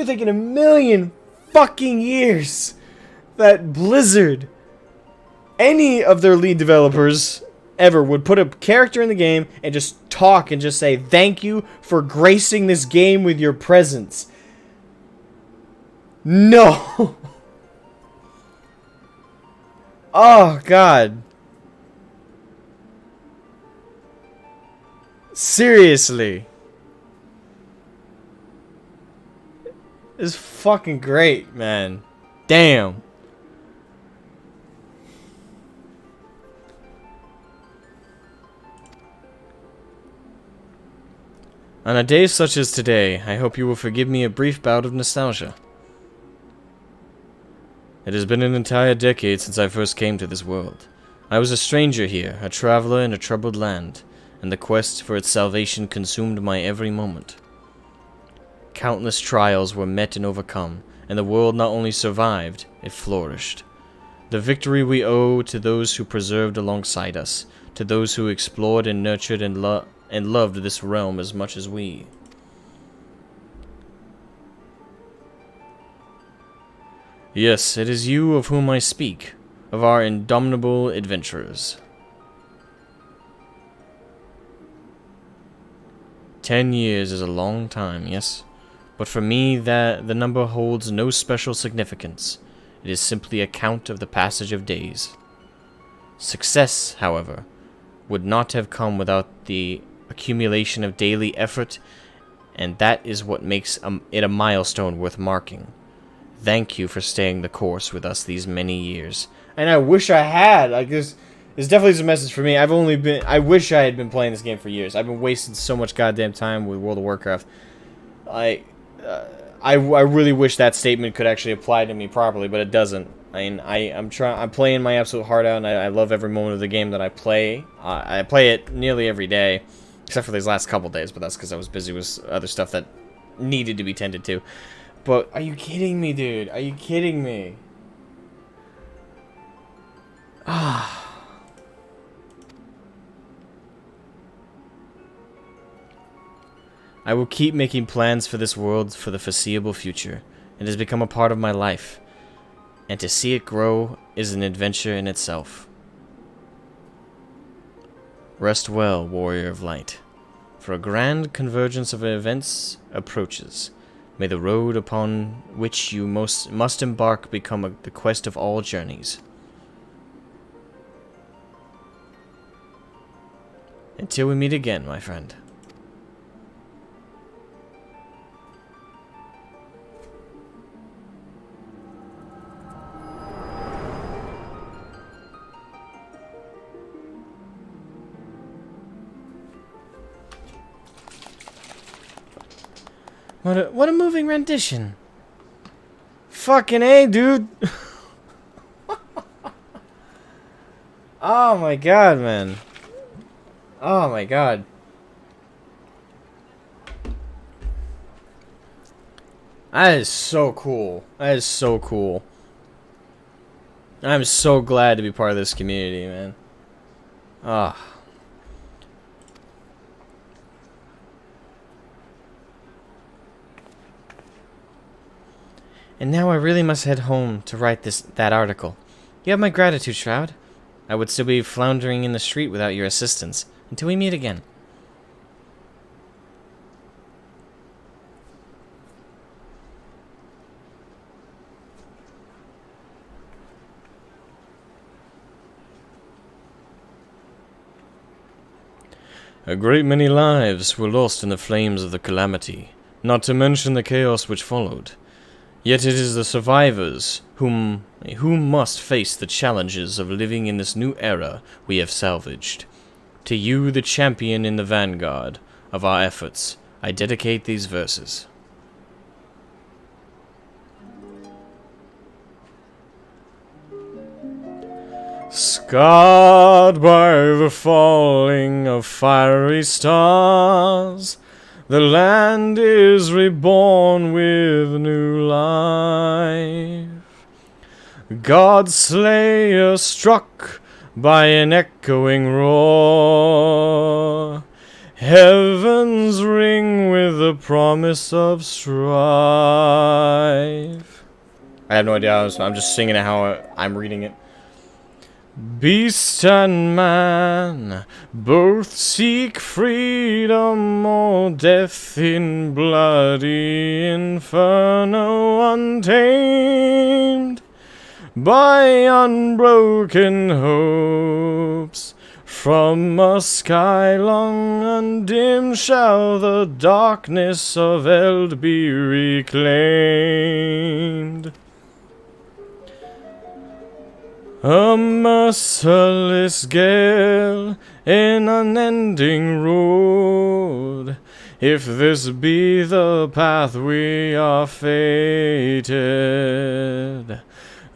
think in a million fucking years that Blizzard, any of their lead developers ever, would put a character in the game and just talk and just say, thank you for gracing this game with your presence? No. Oh, God. Seriously. It's fucking great, man. Damn.
On a day such as today, I hope you will forgive me a brief bout of nostalgia. It has been an entire decade since I first came to this world. I was a stranger here, a traveler in a troubled land, and the quest for its salvation consumed my every moment. Countless trials were met and overcome, and the world not only survived, it flourished. The victory we owe to those who preserved alongside us, to those who explored and nurtured and loved this realm as much as we. Yes, it is you of whom I speak, of our indomitable adventurers. 10 years is a long time, yes, but for me the number holds no special significance. It is simply a count of the passage of days. Success, however, would not have come without the accumulation of daily effort, and that is what makes it a milestone worth marking. Thank you for staying the course with us these many years.
And I wish I had. Like, this definitely is a message for me. I wish I had been playing this game for years. I've been wasting so much goddamn time with World of Warcraft. I really wish that statement could actually apply to me properly, but it doesn't. I mean, I'm playing my absolute heart out, and I love every moment of the game that I play. I play it nearly every day, except for these last couple days, but that's because I was busy with other stuff that needed to be tended to. But are you kidding me, dude? Are you kidding me? Ah. I will keep making plans for this world for the foreseeable future. It has become a part of my life, and to see it grow is an adventure in itself. Rest well, warrior of light, for a grand convergence of events approaches. May the road upon which you must embark become the quest of all journeys. Until we meet again, my friend.
What a moving rendition.
Fucking A, dude. Oh my god, man. Oh my god. That is so cool. That is so cool. I'm so glad to be part of this community, man. Ah.
And now I really must head home to write that article. You have my gratitude, Shroud. I would still be floundering in the street without your assistance. Until we meet again.
A great many lives were lost in the flames of the calamity, not to mention the chaos which followed. Yet it is the survivors who must face the challenges of living in this new era we have salvaged. To you, the champion in the vanguard of our efforts, I dedicate these verses. Scarred by the falling of fiery stars, the land is reborn with new life. God's Slayer struck by an echoing roar. Heavens ring with the promise of strife.
I have no idea. I'm just singing it how I'm reading it.
Beast and man both seek freedom or death in bloody inferno, untamed by unbroken hopes. From a sky long undimmed shall the darkness of Eld be reclaimed. A merciless gale in unending road If this be the path we are fated,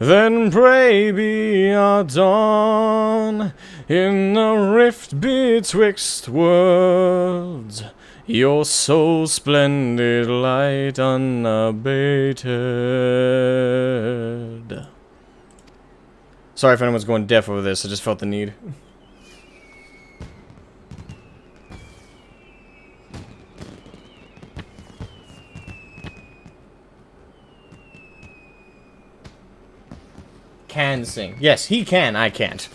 then pray be our dawn in the rift betwixt worlds, your soul's splendid light unabated. Sorry if anyone's going deaf over this, I just felt the need.
Can sing. Yes, he can. I can't.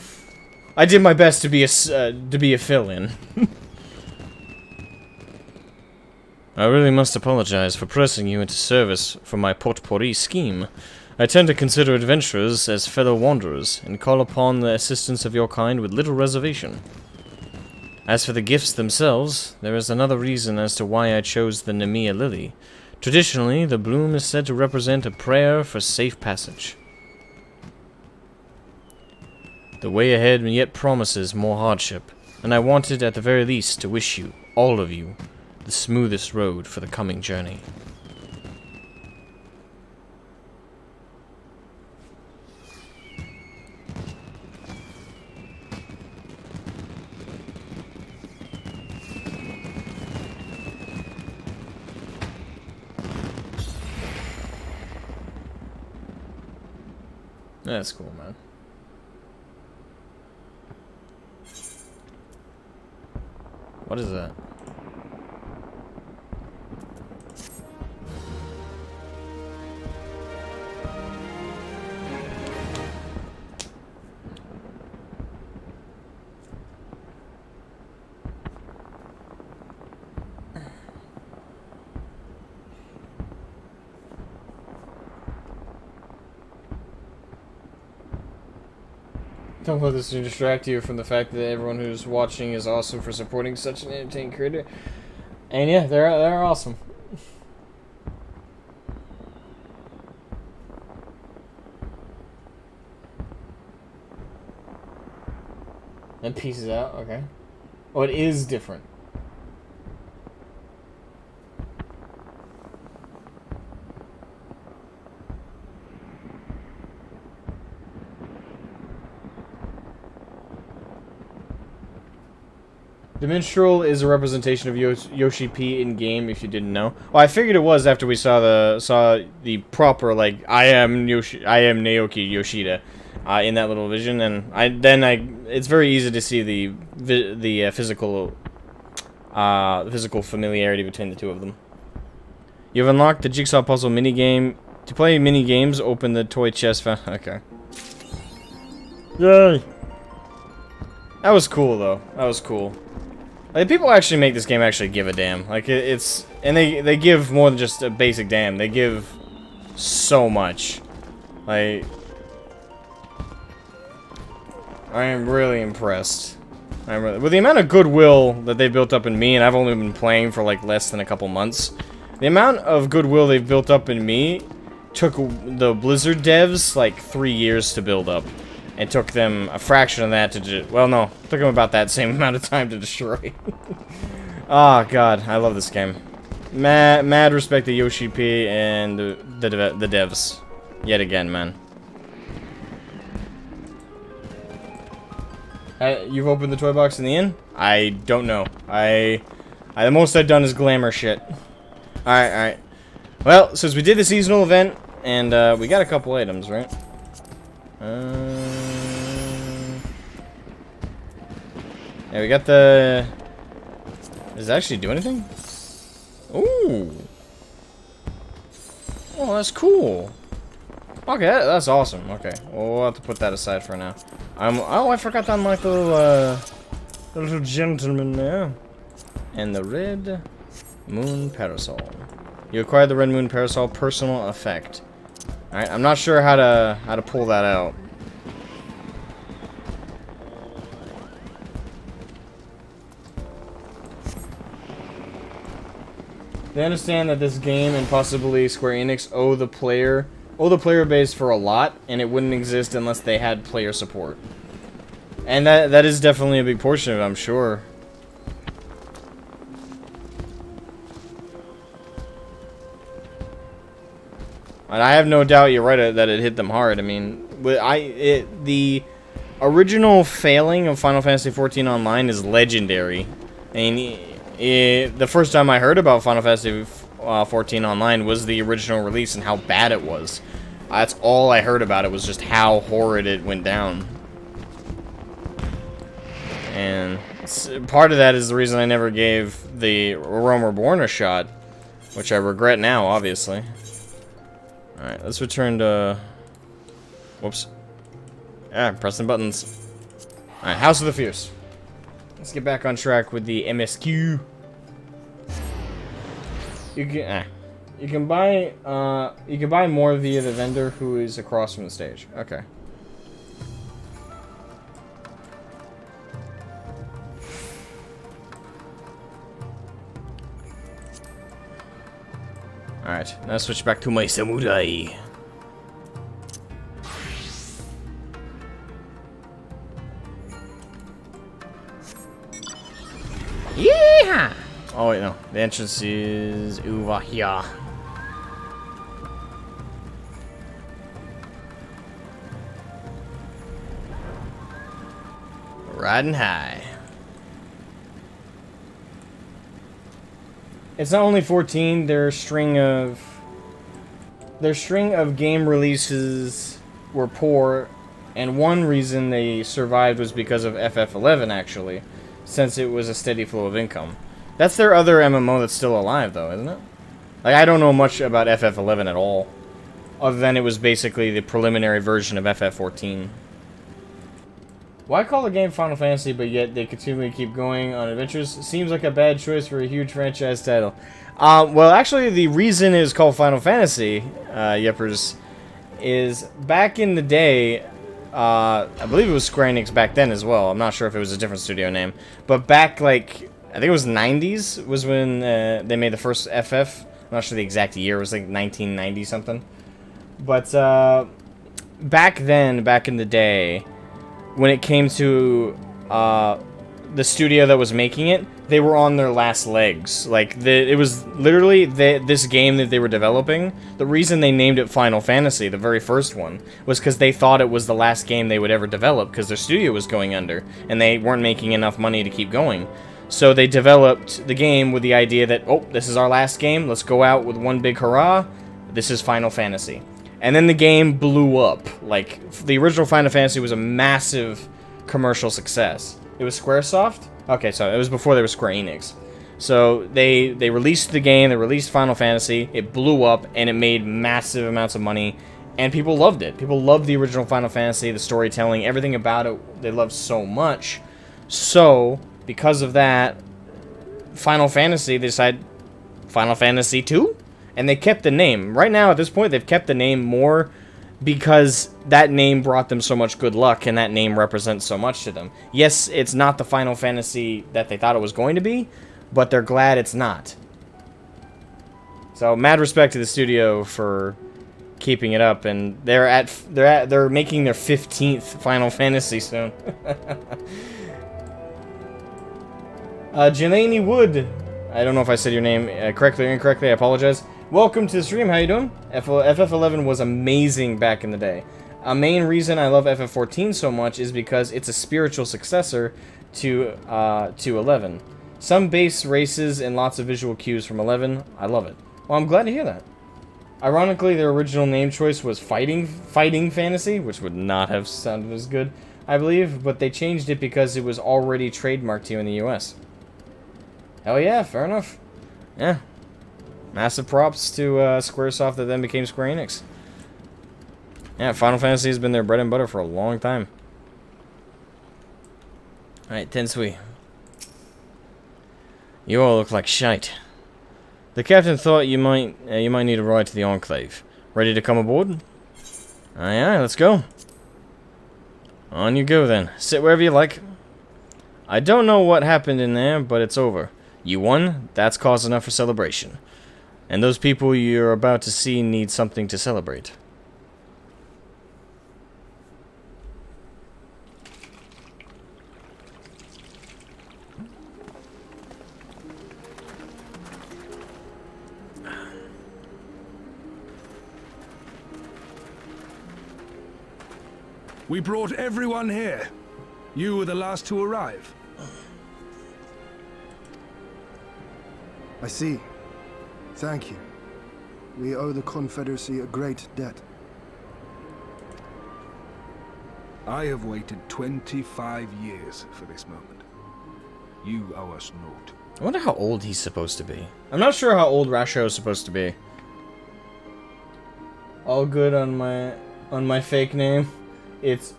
I did my best to be a fill-in.
I really must apologize for pressing you into service for my potpourri scheme. I tend to consider adventurers as fellow wanderers, and call upon the assistance of your kind with little reservation. As for the gifts themselves, there is another reason as to why I chose the Nemea lily. Traditionally, the bloom is said to represent a prayer for safe passage. The way ahead yet promises more hardship, and I wanted at the very least to wish you, all of you, the smoothest road for the coming journey.
That's cool, man. What is that? Don't let this to distract you from the fact that everyone who's watching is awesome for supporting such an entertaining creator. And yeah, they're awesome. And pieces out, okay. Oh, it is different. The minstrel is a representation of Yoshi P in game. If you didn't know, well, I figured it was after we saw the proper like I am Naoki Yoshida in that little vision, and it's very easy to see the physical familiarity between the two of them. You've unlocked the jigsaw puzzle minigame. To play mini games, open the toy chest. Okay. Yay! That was cool though. That was cool. Like, people actually make this game actually give a damn. Like, and they give more than just a basic damn. They give so much. Like, I am really impressed. With the amount of goodwill that they built up in me, and I've only been playing for like less than a couple months. The amount of goodwill they've built up in me took the Blizzard devs like 3 years to build up. It took them a fraction of that to well, no. It took them about that same amount of time to destroy. Oh, God. I love this game. Mad respect to Yoshi P and the devs. Yet again, man. You've opened the toy box in the inn? I don't know. The most I've done is glamour shit. Alright, alright. Well, since we did the seasonal event, and we got a couple items, right? Yeah, we got the... Does it actually do anything? Ooh! Oh, that's cool. Okay, that's awesome. Okay, well, we'll have to put that aside for now. Oh, I forgot to unlock the little gentleman there. And the red moon parasol. You acquired the red moon parasol personal effect. Alright, I'm not sure how to pull that out. They understand that this game and possibly Square Enix owe the player base for a lot, and it wouldn't exist unless they had player support. And that is definitely a big portion of it, I'm sure. And I have no doubt you're right that it hit them hard. I mean, the original failing of Final Fantasy XIV Online is legendary. I mean, the first time I heard about Final Fantasy XIV Online was the original release and how bad it was. That's all I heard about it, was just how horrid it went down. And part of that is the reason I never gave the Realm Reborn a shot, which I regret now, obviously. Alright, let's return to... Whoops. Ah, pressing buttons. Alright, House of the Fierce. Let's get back on track with the MSQ. You can buy more via the vendor who is across from the stage. Okay. Alright, now switch back to my samurai.
Yeah!
Oh wait, no. The entrance is over here. Riding high. It's not only 14, their string of game releases were poor, and one reason they survived was because of FF11 actually, since it was a steady flow of income. That's their other MMO that's still alive though, isn't it? Like, I don't know much about FF11 at all, other than it was basically the preliminary version of FF14. Why call the game Final Fantasy, but yet they continually keep going on adventures? Seems like a bad choice for a huge franchise title. Well, actually, the reason it is called Final Fantasy, Yeppers, is back in the day, I believe it was Square Enix back then as well. I'm not sure if it was a different studio name. But back, like, I think it was 90s was when they made the first FF. I'm not sure the exact year. It was like 1990 something. But back then, back in the day, when it came to the studio that was making it, they were on their last legs. Like, it was literally this game that they were developing. The reason they named it Final Fantasy, the very first one, was because they thought it was the last game they would ever develop, because their studio was going under, and they weren't making enough money to keep going. So they developed the game with the idea that, oh, this is our last game, let's go out with one big hurrah, this is Final Fantasy. And then the game blew up. Like, the original Final Fantasy was a massive commercial success. It was Squaresoft? Okay, so it was before they were Square Enix. So they released the game, they released Final Fantasy, it blew up, and it made massive amounts of money, and people loved it. People loved the original Final Fantasy, the storytelling, everything about it, they loved so much. So, because of that, Final Fantasy, they decided, Final Fantasy 2? And they kept the name. Right now, at this point, they've kept the name more because that name brought them so much good luck, and that name represents so much to them. Yes, it's not the Final Fantasy that they thought it was going to be, but they're glad it's not. So, mad respect to the studio for keeping it up, and they're making their 15th Final Fantasy soon. Jelani Wood. I don't know if I said your name correctly or incorrectly. I apologize. Welcome to the stream. How you doing? FF11 was amazing back in the day. A main reason I love FF14 so much is because it's a spiritual successor to 11. Some base races and lots of visual cues from 11. I love it. Well, I'm glad to hear that. Ironically, their original name choice was Fighting Fantasy, which would not have sounded as good, I believe, but they changed it because it was already trademarked here in the US. Hell yeah, fair enough. Yeah. Massive props to Squaresoft that then became Square Enix. Yeah, Final Fantasy has been their bread and butter for a long time. Alright, Tensui. You all look like shite. The captain thought you might need a ride to the Enclave. Ready to come aboard? Aye, aye, let's go. On you go then. Sit wherever you like. I don't know what happened in there, but it's over. You won, that's cause enough for celebration. And those people you're about to see need something to celebrate.
We brought everyone here. You were the last to arrive.
I see. Thank you. We owe the Confederacy a great debt.
I have waited 25 years for this moment. You owe us naught.
I wonder how old he's supposed to be. I'm not sure how old Rasho is supposed to be. All good on my fake name. It's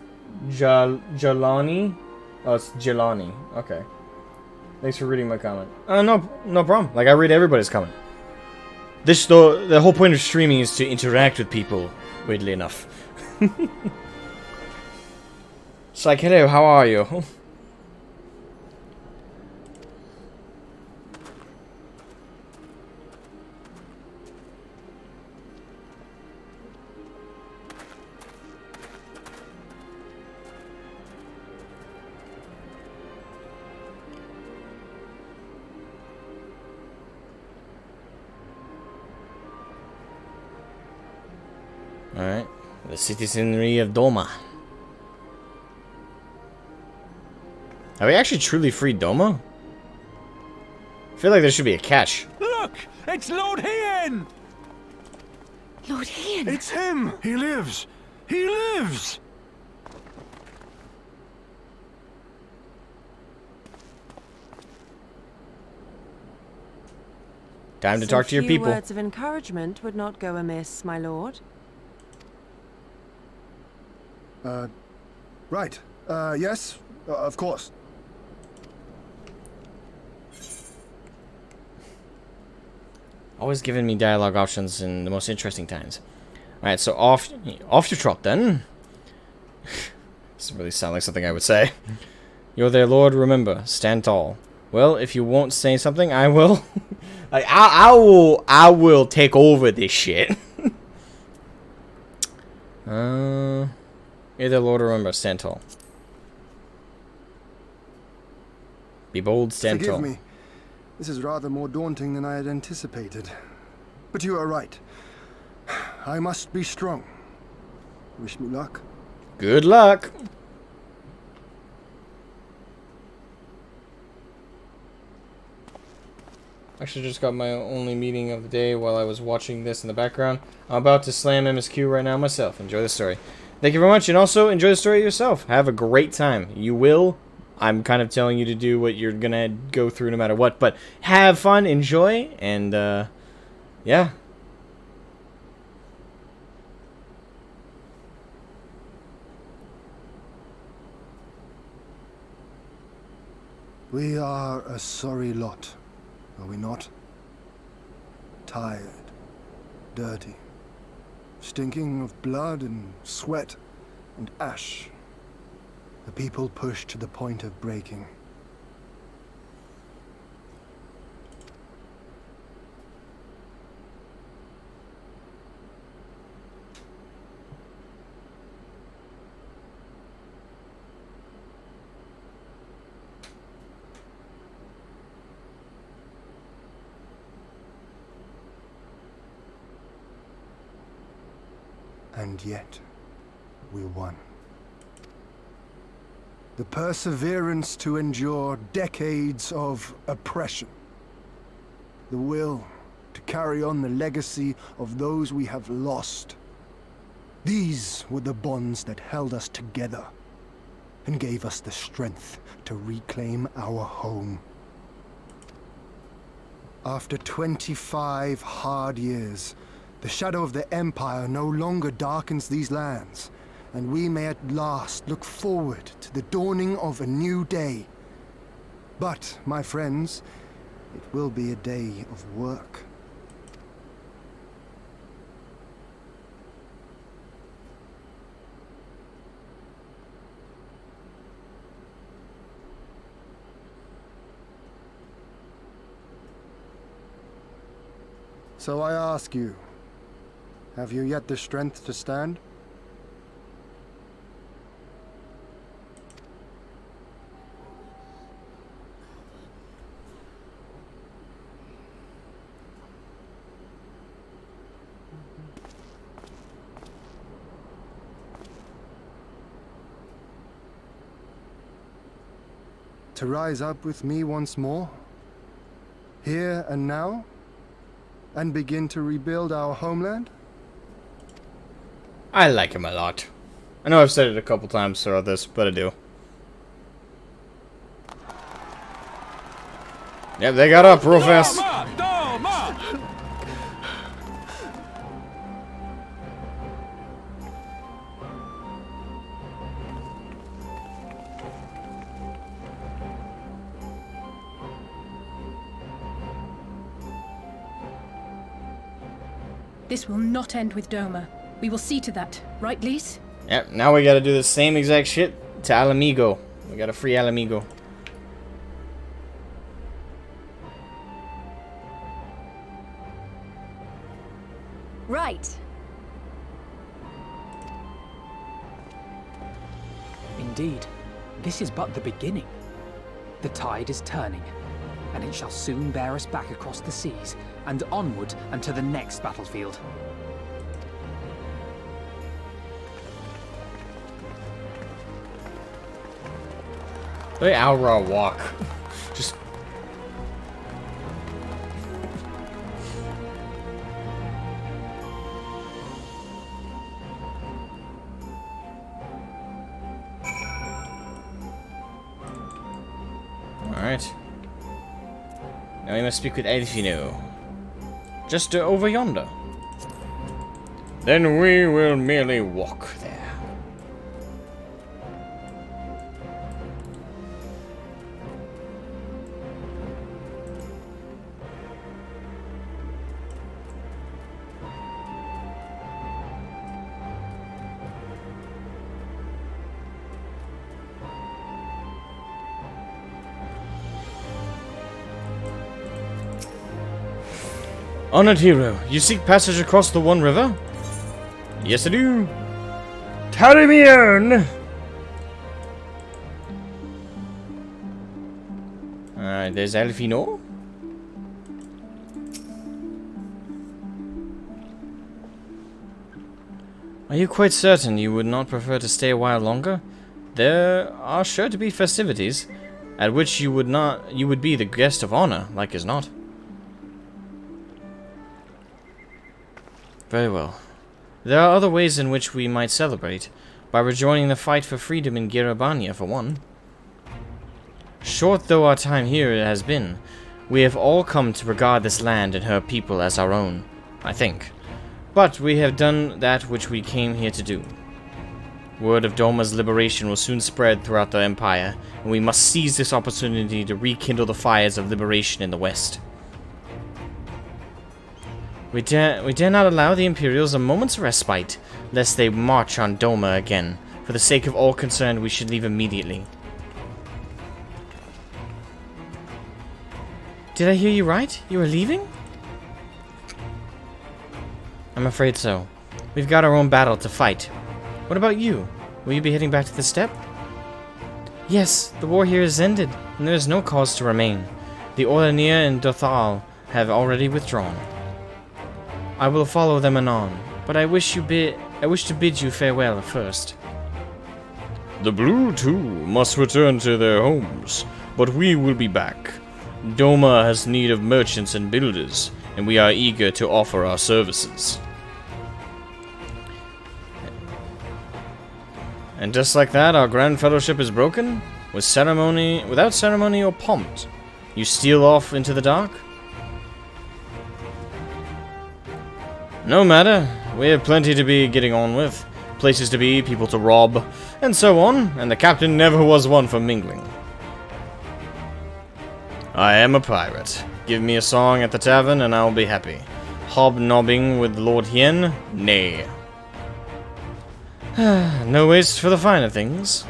Jelani. Oh, it's Jelani. Okay. Thanks for reading my comment. No problem. Like, I read everybody's comment. The whole point of streaming is to interact with people, weirdly enough. It's like, hello, how are you? Alright, the citizenry of Doma. Have we actually truly freed Doma? I feel like there should be a catch.
Look! It's Lord Hien!
Lord Hien!
It's him! He lives! He lives!
Time to talk to your people.
Words of encouragement would not go amiss, my lord.
Right. Yes, of course.
Always giving me dialogue options in the most interesting times. Alright, so off you trot then. Doesn't really sound like something I would say. You're their lord, remember, stand tall. Well, if you won't say something, I will. Like, I will take over this shit. You're their lord, remember, stand tall. Be bold, stand tall.
Forgive me. This is rather more daunting than I had anticipated. But you are right. I must be strong. Wish me luck.
Good luck. Actually, just got my only meeting of the day while I was watching this in the background. I'm about to slam MSQ right now myself. Enjoy the story. Thank you very much, and also enjoy the story yourself. Have a great time. You will. I'm kind of telling you to do what you're gonna go through no matter what, but have fun, enjoy, and yeah.
We are a sorry lot, are we not? Tired, dirty, stinking of blood and sweat and ash. The people pushed to the point of breaking. And yet, we won. The perseverance to endure decades of oppression. The will to carry on the legacy of those we have lost. These were the bonds that held us together and gave us the strength to reclaim our home. After 25 hard years, the shadow of the Empire no longer darkens these lands, and we may at last look forward to the dawning of a new day. But, my friends, it will be a day of work. So I ask you, have you yet the strength to stand? To rise up with me once more? Here and now? And begin to rebuild our homeland?
I like him a lot. I know I've said it a couple times throughout this, but I do. Yep, they got up real fast.
This will not end with Doma. We will see to that, right, Lise?
Yep, now we gotta do the same exact shit to Alamigo. We gotta free Alamigo.
Right.
Indeed, this is but the beginning. The tide is turning, and it shall soon bear us back across the seas and onward and to the next battlefield.
Let Alra walk. Just. Alright. Now we must speak with Elfino. Just over yonder. Then we will merely walk there. Honored hero, you seek passage across the One River? Yes, I do. Carry me on! Alright, there's Elfino. Are you quite certain you would not prefer to stay a while longer? There are sure to be festivities, at which you would be the guest of honor, like as not. Very well. There are other ways in which we might celebrate, by rejoining the fight for freedom in Girabania, for one. Short though our time here has been, we have all come to regard this land and her people as our own, I think. But we have done that which we came here to do. Word of Doma's liberation will soon spread throughout the Empire, and we must seize this opportunity to rekindle the fires of liberation in the West. We dare not allow the Imperials a moment's respite, lest they march on Doma again. For the sake of all concerned, we should leave immediately. Did I hear you right? You are leaving? I'm afraid so. We've got our own battle to fight. What about you? Will you be heading back to the steppe? Yes, the war here is ended, and there is no cause to remain. The Orlanir and Dothal have already withdrawn. I will follow them anon, but I wish to bid you farewell first.
The Blue, too, must return to their homes, but we will be back. Doma has need of merchants and builders, and we are eager to offer our services.
And just like that, our grand fellowship is broken? Without ceremony or pomp? You steal off into the dark? No matter, we have plenty to be getting on with. Places to be, people to rob, and so on, and the captain never was one for mingling. I am a pirate. Give me a song at the tavern and I'll be happy. Hobnobbing with Lord Hien? Nay. No waste for the finer things.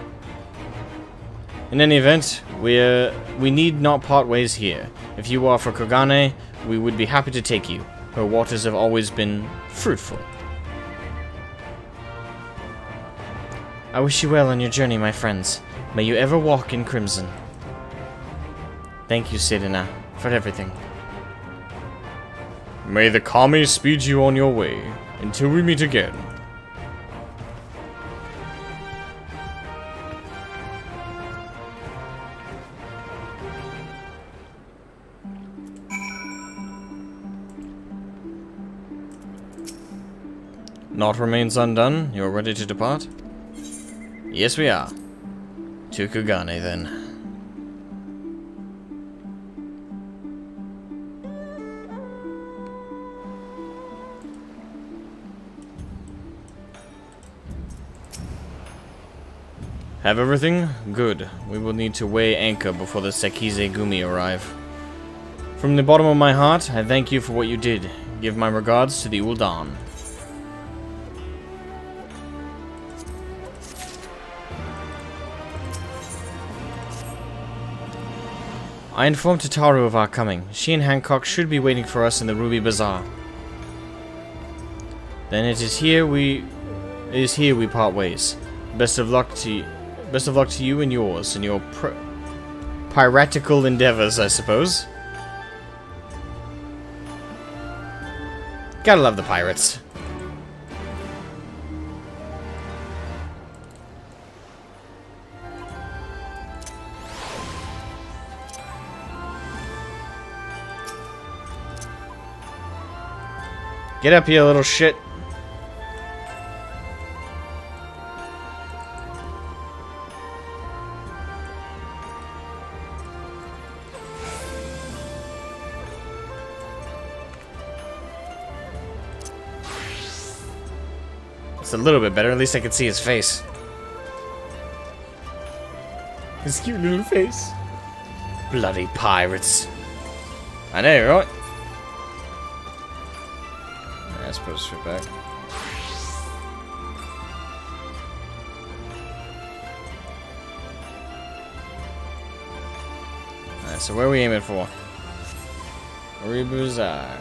In any event, we need not part ways here. If you are for Kogane, we would be happy to take you. Her waters have always been fruitful. I wish you well on your journey, my friends. May you ever walk in crimson. Thank you, Sedina, for everything.
May the Kami speed you on your way, until we meet again. Naught remains undone. You're ready to depart?
Yes, we are. To Kugane, then.
Have everything? Good. We will need to weigh anchor before the Sekize Gumi arrive. From the bottom of my heart, I thank you for what you did. Give my regards to the Ul'dan. I informed Tataru of our coming. She and Hancock should be waiting for us in the Ruby Bazaar. Then it is here we part ways. Best of luck to you and yours in your piratical endeavors, I suppose. Gotta love the pirates. Get up here, little shit. It's a little bit better. At least I can see his face. His cute little face. Bloody pirates. I know, right? I suppose straight back. Alright, so where are we aiming for? Bazaar.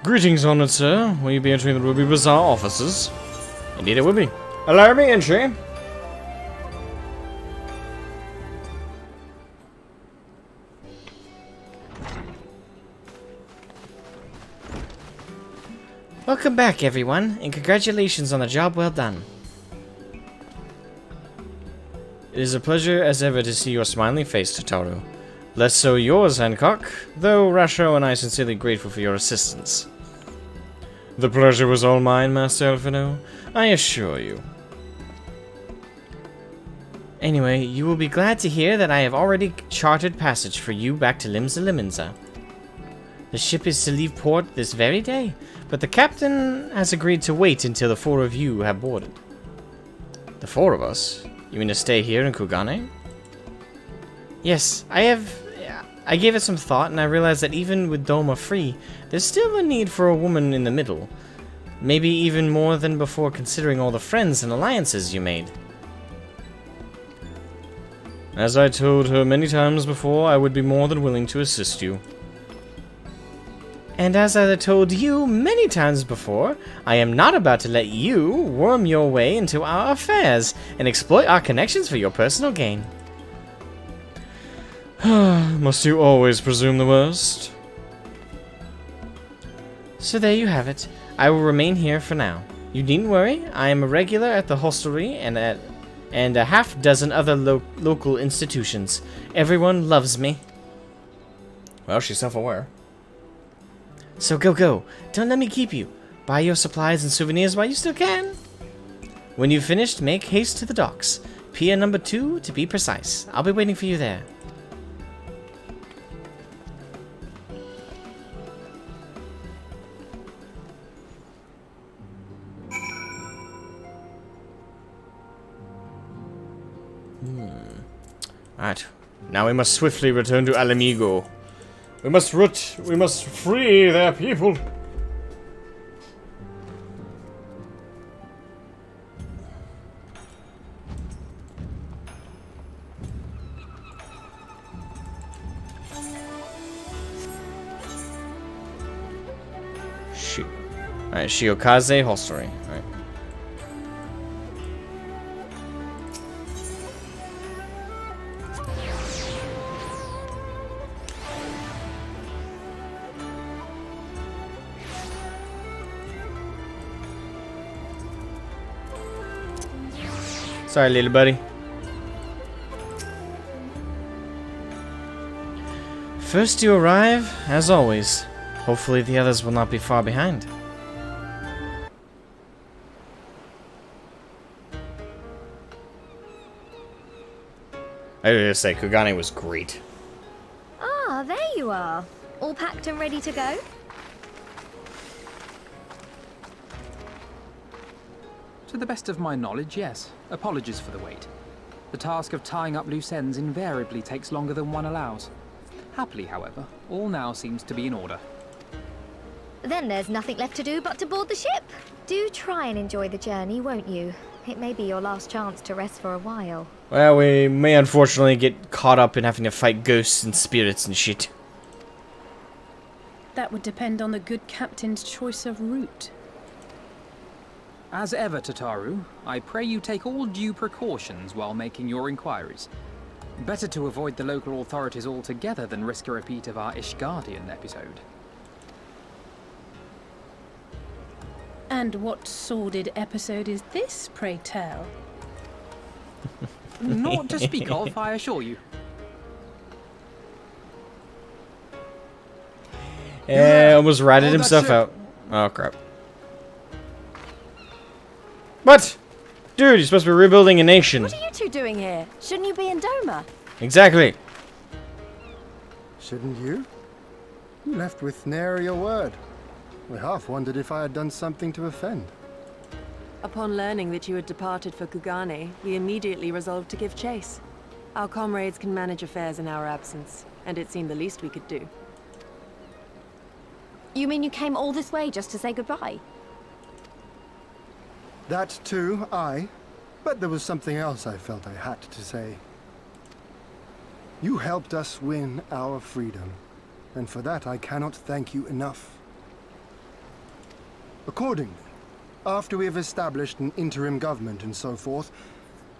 Greetings, honored sir. Will you be entering the Ruby Bazaar offices? Indeed it will be. Allow me entry.
Welcome back, everyone, and congratulations on the job well done.
It is a pleasure as ever to see your smiling face, Tataru. Less so yours, Hancock, though Rasho and I sincerely grateful for your assistance. The pleasure was all mine, Master Elfino, I assure you.
Anyway, you will be glad to hear that I have already chartered passage for you back to Limsa Limenza. The ship is to leave port this very day, but the captain has agreed to wait until the four of you have boarded.
The four of us? You mean to stay here in Kugane?
Yes, I gave it some thought, and I realized that even with Doma free, there's still a need for a woman in the middle. Maybe even more than before, considering all the friends and alliances you made.
As I told her many times before, I would be more than willing to assist you.
And as I told you many times before, I am not about to let you worm your way into our affairs and exploit our connections for your personal gain.
Must you always presume the worst?
So there you have it. I will remain here for now. You needn't worry, I am a regular at the hostelry and a half dozen other local institutions. Everyone loves me.
Well, she's self-aware.
So go. Don't let me keep you. Buy your supplies and souvenirs while you still can. When you've finished, make haste to the docks. Pier number 2 to be precise. I'll be waiting for you there.
Alright, now we must swiftly return to Alamigo. We must free their people. Alright, Shiokaze Hostelry. Alright.
Sorry, little buddy.
First you arrive, as always. Hopefully the others will not be far behind.
I gotta say, Kugane was great.
Ah, there you are. All packed and ready to go?
To the best of my knowledge, yes. Apologies for the wait. The task of tying up loose ends invariably takes longer than one allows. Happily, however, all now seems to be in order.
Then there's nothing left to do but to board the ship. Do try and enjoy the journey, won't you? It may be your last chance to rest for a while.
Well, we may unfortunately get caught up in having to fight ghosts and spirits and shit.
That would depend on the good captain's choice of route.
As ever, Tataru, I pray you take all due precautions while making your inquiries. Better to avoid the local authorities altogether than risk a repeat of our Ishgardian episode.
And what sordid episode is this, pray tell?
Not to speak of, I assure you.
Almost ratted himself out. Oh, crap. What? Dude, you're supposed to be rebuilding a nation.
What are you two doing here? Shouldn't you be in Doma?
Exactly.
Shouldn't you? You left with nary a word. I half wondered if I had done something to offend.
Upon learning that you had departed for Kugane, we immediately resolved to give chase. Our comrades can manage affairs in our absence, and it seemed the least we could do.
You mean you came all this way just to say goodbye?
That too, aye. But there was something else I felt I had to say. You helped us win our freedom, and for that I cannot thank you enough. Accordingly, after we have established an interim government and so forth,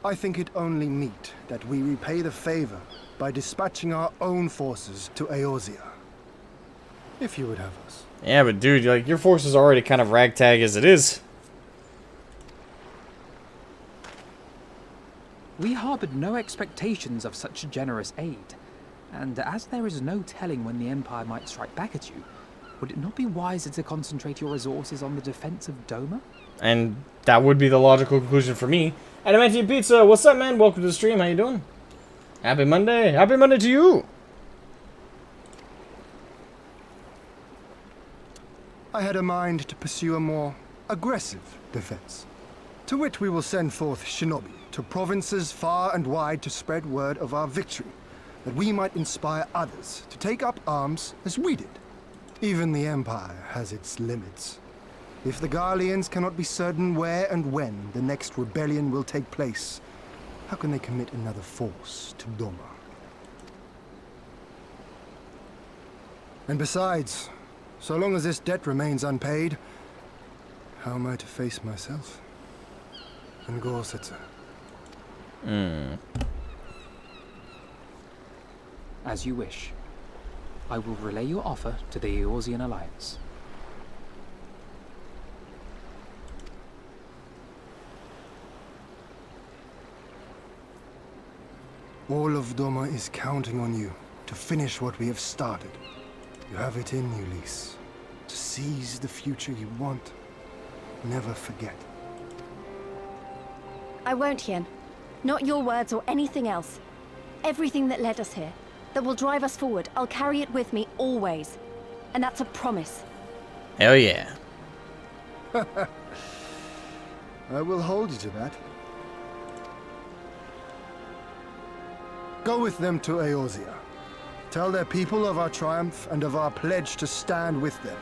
I think it only meet that we repay the favor by dispatching our own forces to Eorzea. If you would have us.
Yeah, but dude, like, your force is already kind of ragtag as it is.
We harbored no expectations of such generous aid, and as there is no telling when the Empire might strike back at you, would it not be wiser to concentrate your resources on the defense of Doma?
And that would be the logical conclusion for me. Adamantium Pizza, what's up, man? Welcome to the stream. How you doing? Happy Monday. Happy Monday to you.
I had a mind to pursue a more aggressive defense, to which we will send forth shinobi to provinces far and wide to spread word of our victory, that we might inspire others to take up arms as we did. Even the Empire has its limits. If the Garleans cannot be certain where and when the next rebellion will take place, how can they commit another force to Doma? And besides, so long as this debt remains unpaid, how am I to face myself? And Gorsetzer?
As you wish. I will relay your offer to the Eorzean Alliance.
All of Doma is counting on you to finish what we have started. You have it in you, Lys. To seize the future you want. Never forget.
I won't, Hien. Not your words or anything else. Everything that led us here, that will drive us forward, I'll carry it with me always. And that's a promise.
Hell yeah.
I will hold you to that. Go with them to Eorzea. Tell their people of our triumph and of our pledge to stand with them.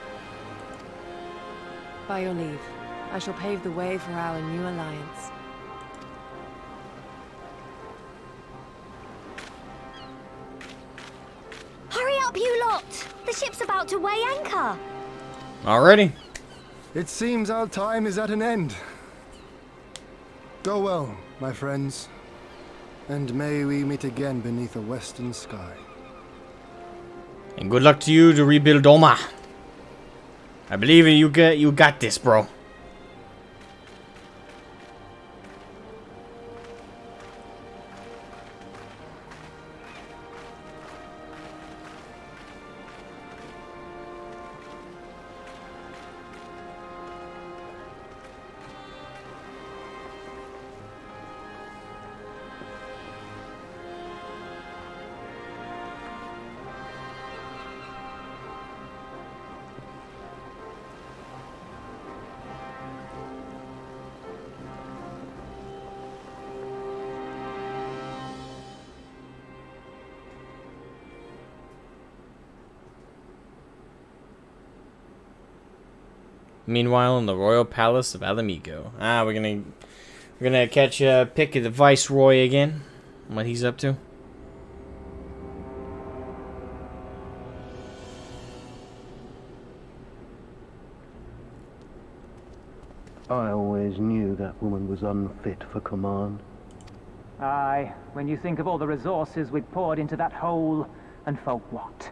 By your leave, I shall pave the way for our new alliance.
Hurry up, you lot! The ship's about to weigh anchor!
Alrighty.
It seems our time is at an end. Go well, my friends. And may we meet again beneath a western sky.
And good luck to you to rebuild Doma. I believe in you. You got this, bro. Meanwhile, in the royal palace of Alamigo. We're gonna catch a pick of the viceroy again. What he's up to.
I always knew that woman was unfit for command.
Aye, when you think of all the resources we'd poured into that hole, and for what?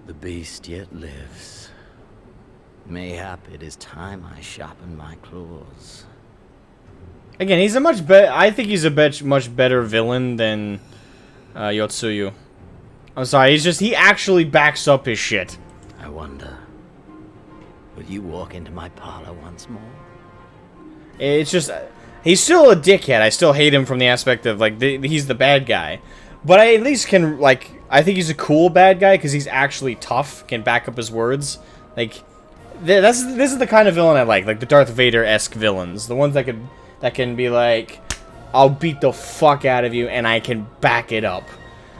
The beast yet lives. Mayhap it is time I sharpen my claws.
Again, he's a much better. I think he's a much better villain than Yotsuyu. I'm sorry. He actually backs up his shit.
I wonder, will you walk into my parlor once more?
It's just he's still a dickhead. I still hate him from the aspect of like he's the bad guy, but I at least can like. I think he's a cool bad guy because he's actually tough, can back up his words. Like, this is the kind of villain I like the Darth Vader-esque villains, the ones that can be like, I'll beat the fuck out of you and I can back it up.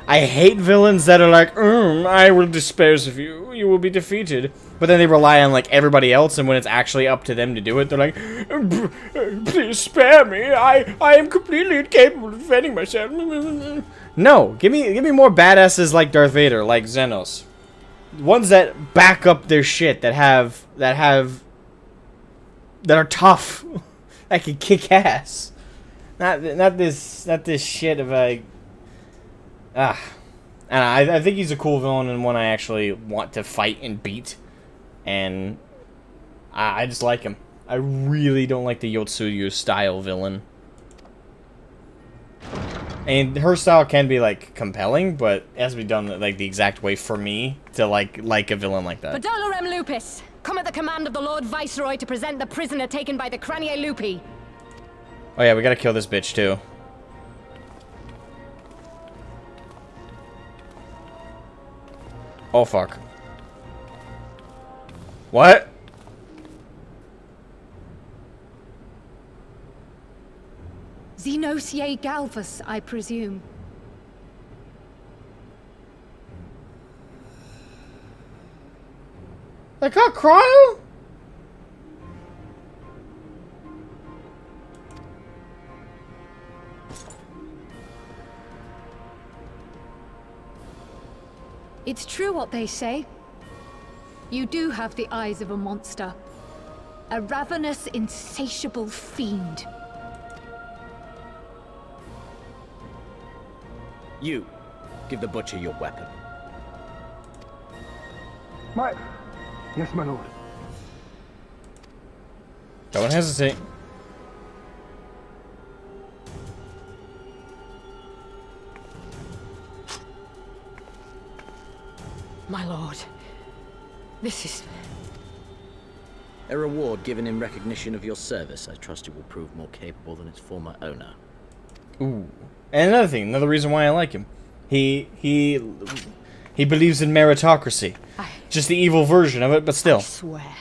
I hate villains that are like, I will dispose of you, you will be defeated, but then they rely on like everybody else, and when it's actually up to them to do it, they're like, please spare me, I am completely incapable of defending myself. No, give me more badasses like Darth Vader, like Xenos. Ones that back up their shit, that are tough, that can kick ass. Not this shit of like, and I think he's a cool villain and one I actually want to fight and beat, and I just like him. I really don't like the Yotsuyu style villain. And her style can be like compelling, but it has to be done like the exact way for me to like a villain like that.
Badolorem Lupus, come at the command of the Lord Viceroy to present the prisoner taken by the Cranie Lupi.
Oh yeah, we gotta kill this bitch too. Oh fuck. What?
Xenosier Galvus, I presume.
They got cryo?
It's true what they say. You do have the eyes of a monster. A ravenous, insatiable fiend.
You, give the butcher your weapon.
Yes, my lord.
Don't hesitate.
My lord, this is...
A reward given in recognition of your service. I trust it will prove more capable than its former owner.
Ooh. And another thing, another reason why I like him. He believes in meritocracy. Just the evil version of it, but still.
I swear,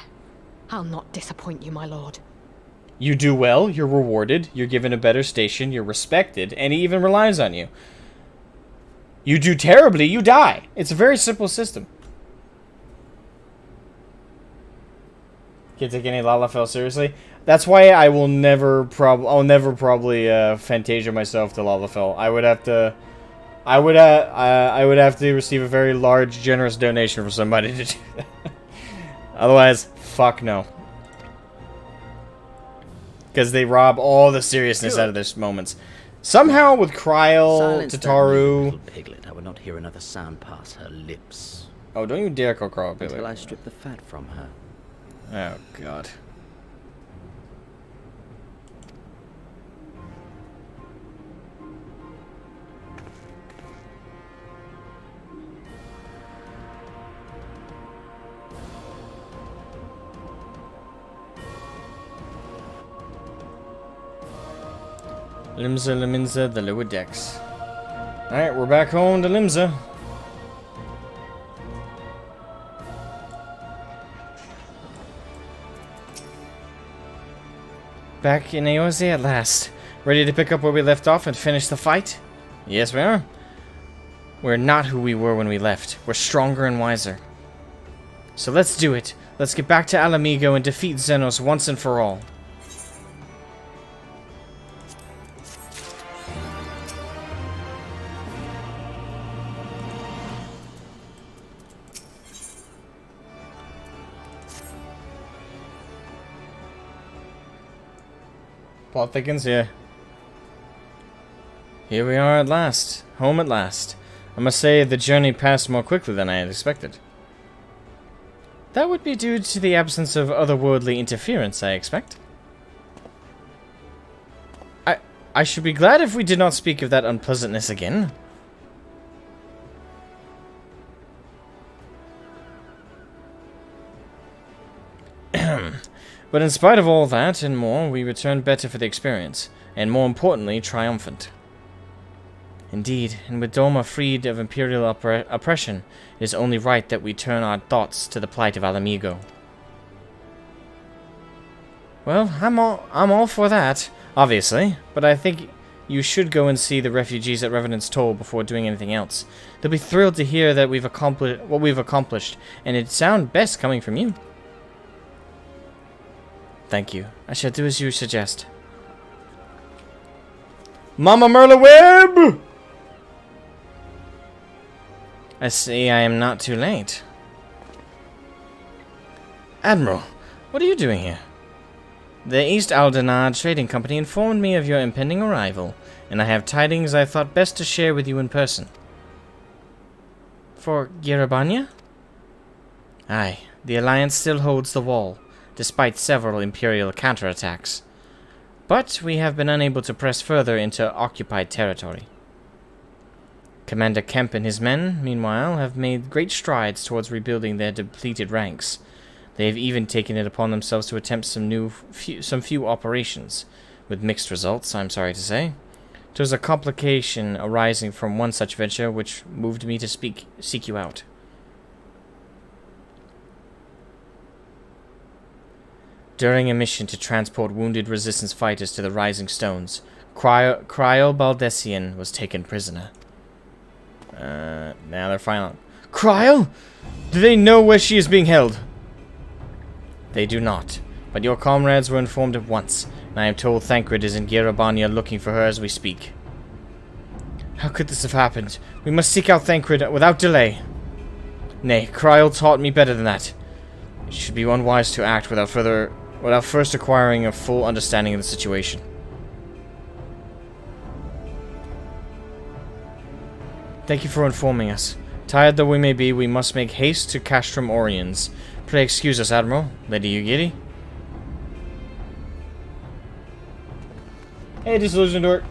I'll not disappoint you, my lord.
You do well, you're rewarded, you're given a better station, you're respected, and he even relies on you. You do terribly, you die. It's a very simple system. Can't take any Lalafell seriously. That's why I will never probably Fantasia myself to Lalafell. I would have to receive a very large, generous donation from somebody to do that. Otherwise, fuck no. Because they rob all the seriousness out of their moments. Somehow with Kryl,
Silence
Tataru...
that little piglet. I will not hear another sound pass her lips.
Oh, don't you dare call Kryl a
Until
piglet.
I strip the fat from her.
Oh, God. Limsa, Leminza, the lower decks. Alright, we're back home to Limsa. Back in Aoze at last. Ready to pick up where we left off and finish the fight? Yes, we are. We're not who we were when we left. We're stronger and wiser. So let's do it. Let's get back to Alamigo and defeat Xenos once and for all. Plot thickens, yeah. Here we are at last. Home at last. I must say, the journey passed more quickly than I had expected. That would be due to the absence of otherworldly interference, I expect. I should be glad if we did not speak of that unpleasantness again. But in spite of all that and more, we returned better for the experience, and more importantly, triumphant. Indeed, and with Doma freed of Imperial oppression, it is only right that we turn our thoughts to the plight of Alamigo. Well, I'm all for that, obviously, but I think you should go and see the refugees at Revenant's Toll before doing anything else. They'll be thrilled to hear that we've accomplished what we've accomplished, and it'd sound best coming from you. Thank you. I shall do as you suggest. Mama Merleweb! I see I am not too late. Admiral, what are you doing here? The East Aldenard Trading Company informed me of your impending arrival, and I have tidings I thought best to share with you in person. For Girabanya? Aye, the Alliance still holds the wall, despite several Imperial counterattacks. But we have been unable to press further into occupied territory. Commander Kemp and his men, meanwhile, have made great strides towards rebuilding their depleted ranks. They have even taken it upon themselves to attempt some few operations, with mixed results, I'm sorry to say. 'Twas a complication arising from one such venture which moved me to seek you out. During a mission to transport wounded resistance fighters to the Rising Stones, Cryo Baldessian was taken prisoner. Now they're final. Cryo? Do they know where she is being held? They do not, but your comrades were informed at once, and I am told Thancred is in Girabanya looking for her as we speak. How could this have happened? We must seek out Thancred without delay. Nay, Cryo taught me better than that. It should be unwise to act without first acquiring a full understanding of the situation. Thank you for informing us. Tired though we may be, we must make haste to Castrum Oriens. Pray excuse us, Admiral. Lady Ugiri? Hey, Disillusioned Dork.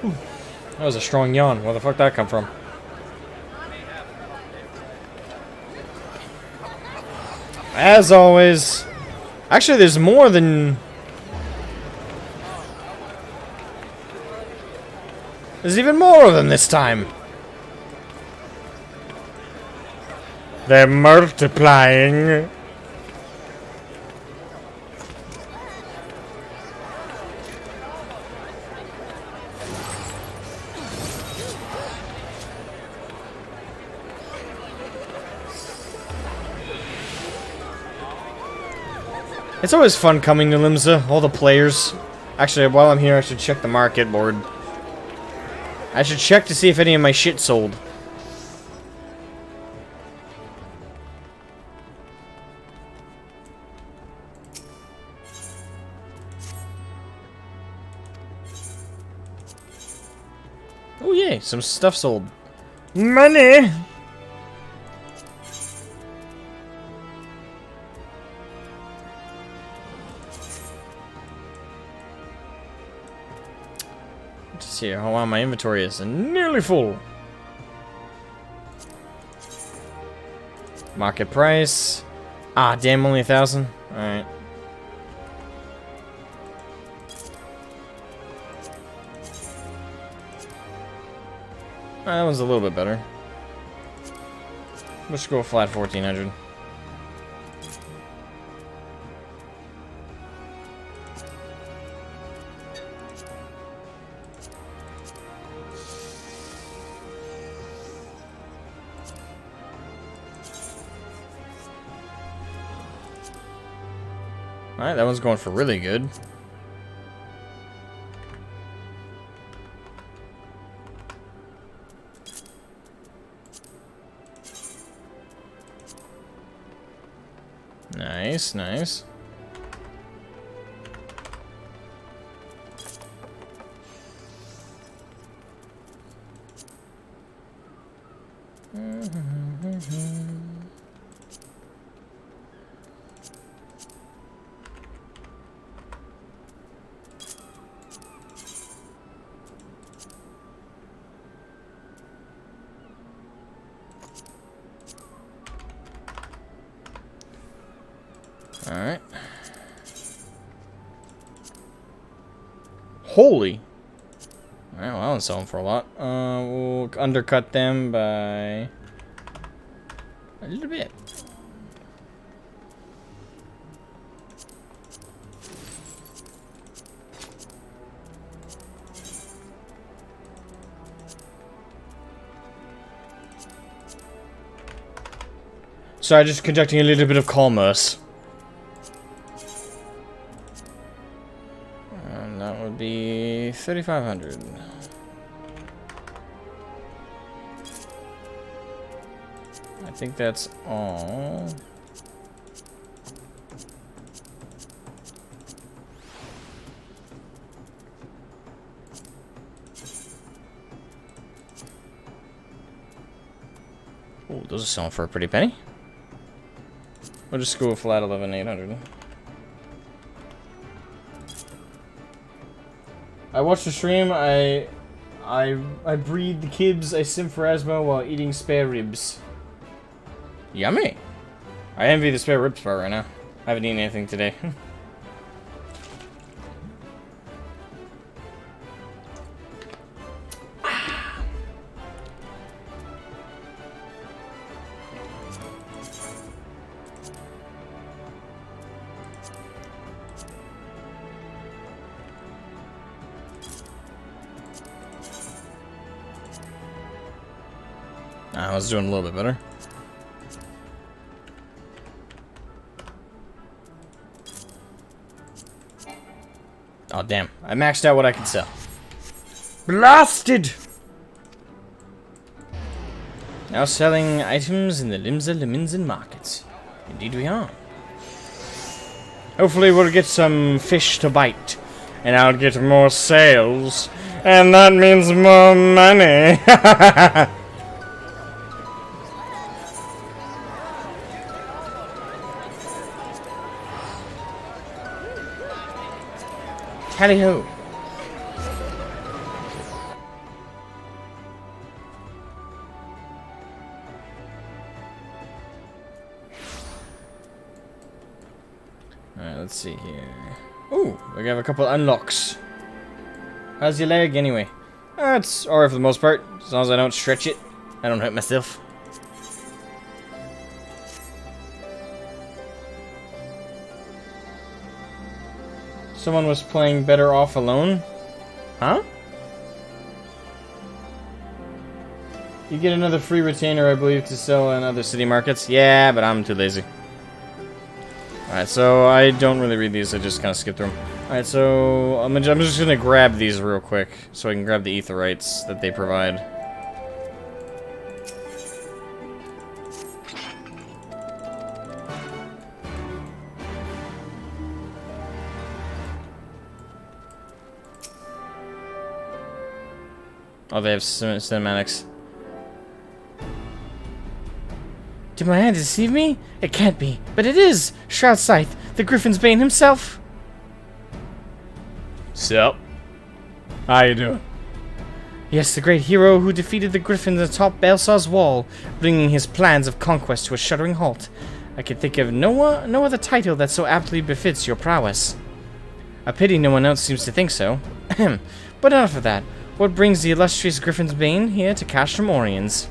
That was a strong yawn. Where the fuck did that come from? As always. Actually, there's more than... There's even more of them this time. They're multiplying. It's always fun coming to Limsa, all the players. Actually, while I'm here, I should check the market board. I should check to see if any of my shit sold. Oh yay, some stuff sold. Money! Here. Oh wow, my inventory is nearly full. Market price. Ah, damn, only 1,000. Alright. That one's a little bit better. Let's go flat 1,400. Alright, that one's going for really good. Nice, nice. Alright. Holy! Alright, well, that one's selling for a lot. We'll undercut them by a little bit. Sorry, just conducting a little bit of commerce. And that would be 3,500. I think that's all. Oh, those are selling for a pretty penny. We'll just go flat 11,800. I watched the stream. I breed the kibs. I sim for Asmo while eating spare ribs. Yummy. I envy the spare ribs part right now. I haven't eaten anything today. I was doing a little bit better. Oh, damn. I maxed out what I could sell. Blasted! Now selling items in the Limsa Liminsen markets. Indeed we are. Hopefully we'll get some fish to bite. And I'll get more sales. And that means more money. Tally ho! Alright, let's see here. Ooh, we have a couple unlocks. How's your leg anyway? It's alright for the most part, as long as I don't stretch it. I don't hurt myself. Someone was playing Better Off Alone? Huh? You get another free retainer, I believe, to sell in other city markets. Yeah, but I'm too lazy. Alright, so I don't really read these, I just kind of skip through them. Alright, so I'm just going to grab these real quick, so I can grab the aetherites that they provide. Oh, they have cinematics. Did my hand deceive me? It can't be, but it is! Shroud Scythe, the Griffin's Bane himself! Sup? How you doing?
Yes, the great hero who defeated the griffins atop Belsar's wall, bringing his plans of conquest to a shuddering halt. I can think of no other title that so aptly befits your prowess. A pity no one else seems to think so. But enough of that. What brings the illustrious Griffin's Bane here to Castrum Oriens?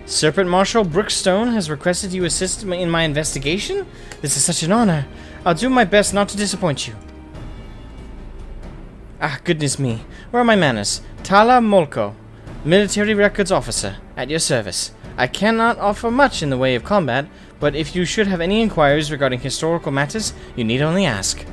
Serpent Marshal Brookstone has requested you assist in my investigation? This is such an honor. I'll do my best not to disappoint you. Ah, goodness me. Where are my manners? Tala Molko, Military Records Officer, at your service. I cannot offer much in the way of combat, but if you should have any inquiries regarding historical matters, you need only ask.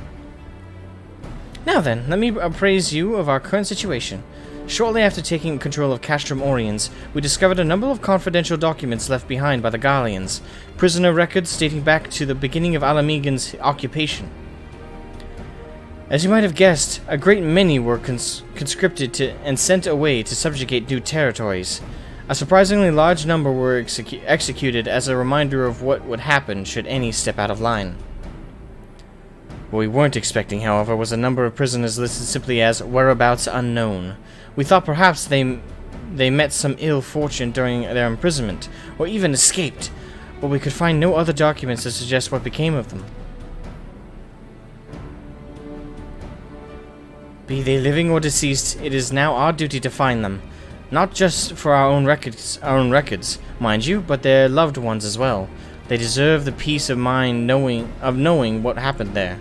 Now then, let me appraise you of our current situation. Shortly after taking control of Castrum Oriens, we discovered a number of confidential documents left behind by the Garleans, prisoner records dating back to the beginning of Alamegan's occupation. As you might have guessed, a great many were conscripted and sent away to subjugate new territories. A surprisingly large number were executed as a reminder of what would happen should any step out of line. What we weren't expecting, however, was a number of prisoners listed simply as whereabouts unknown. We thought perhaps they met some ill fortune during their imprisonment, or even escaped, but we could find no other documents to suggest what became of them. Be they living or deceased, it is now our duty to find them. Not just for our own records, mind you, but their loved ones as well. They deserve the peace of mind knowing what happened there.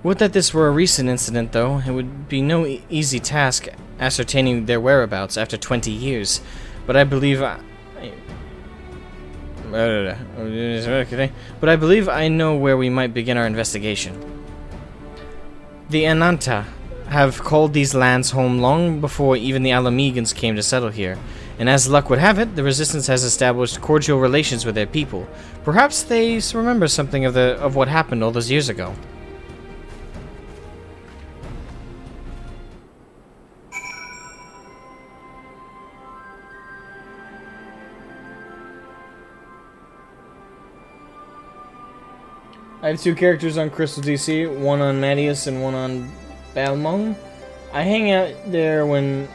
Would that this were a recent incident, though. It would be no easy task ascertaining their whereabouts after 20 years. But I believe I know where we might begin our investigation. The Ananta have called these lands home long before even the Alamegans came to settle here, and as luck would have it, the Resistance has established cordial relations with their people. Perhaps they remember something of what happened all those years ago.
I have two characters on Crystal DC, one on Mattias and one on Balmung. I hang out there when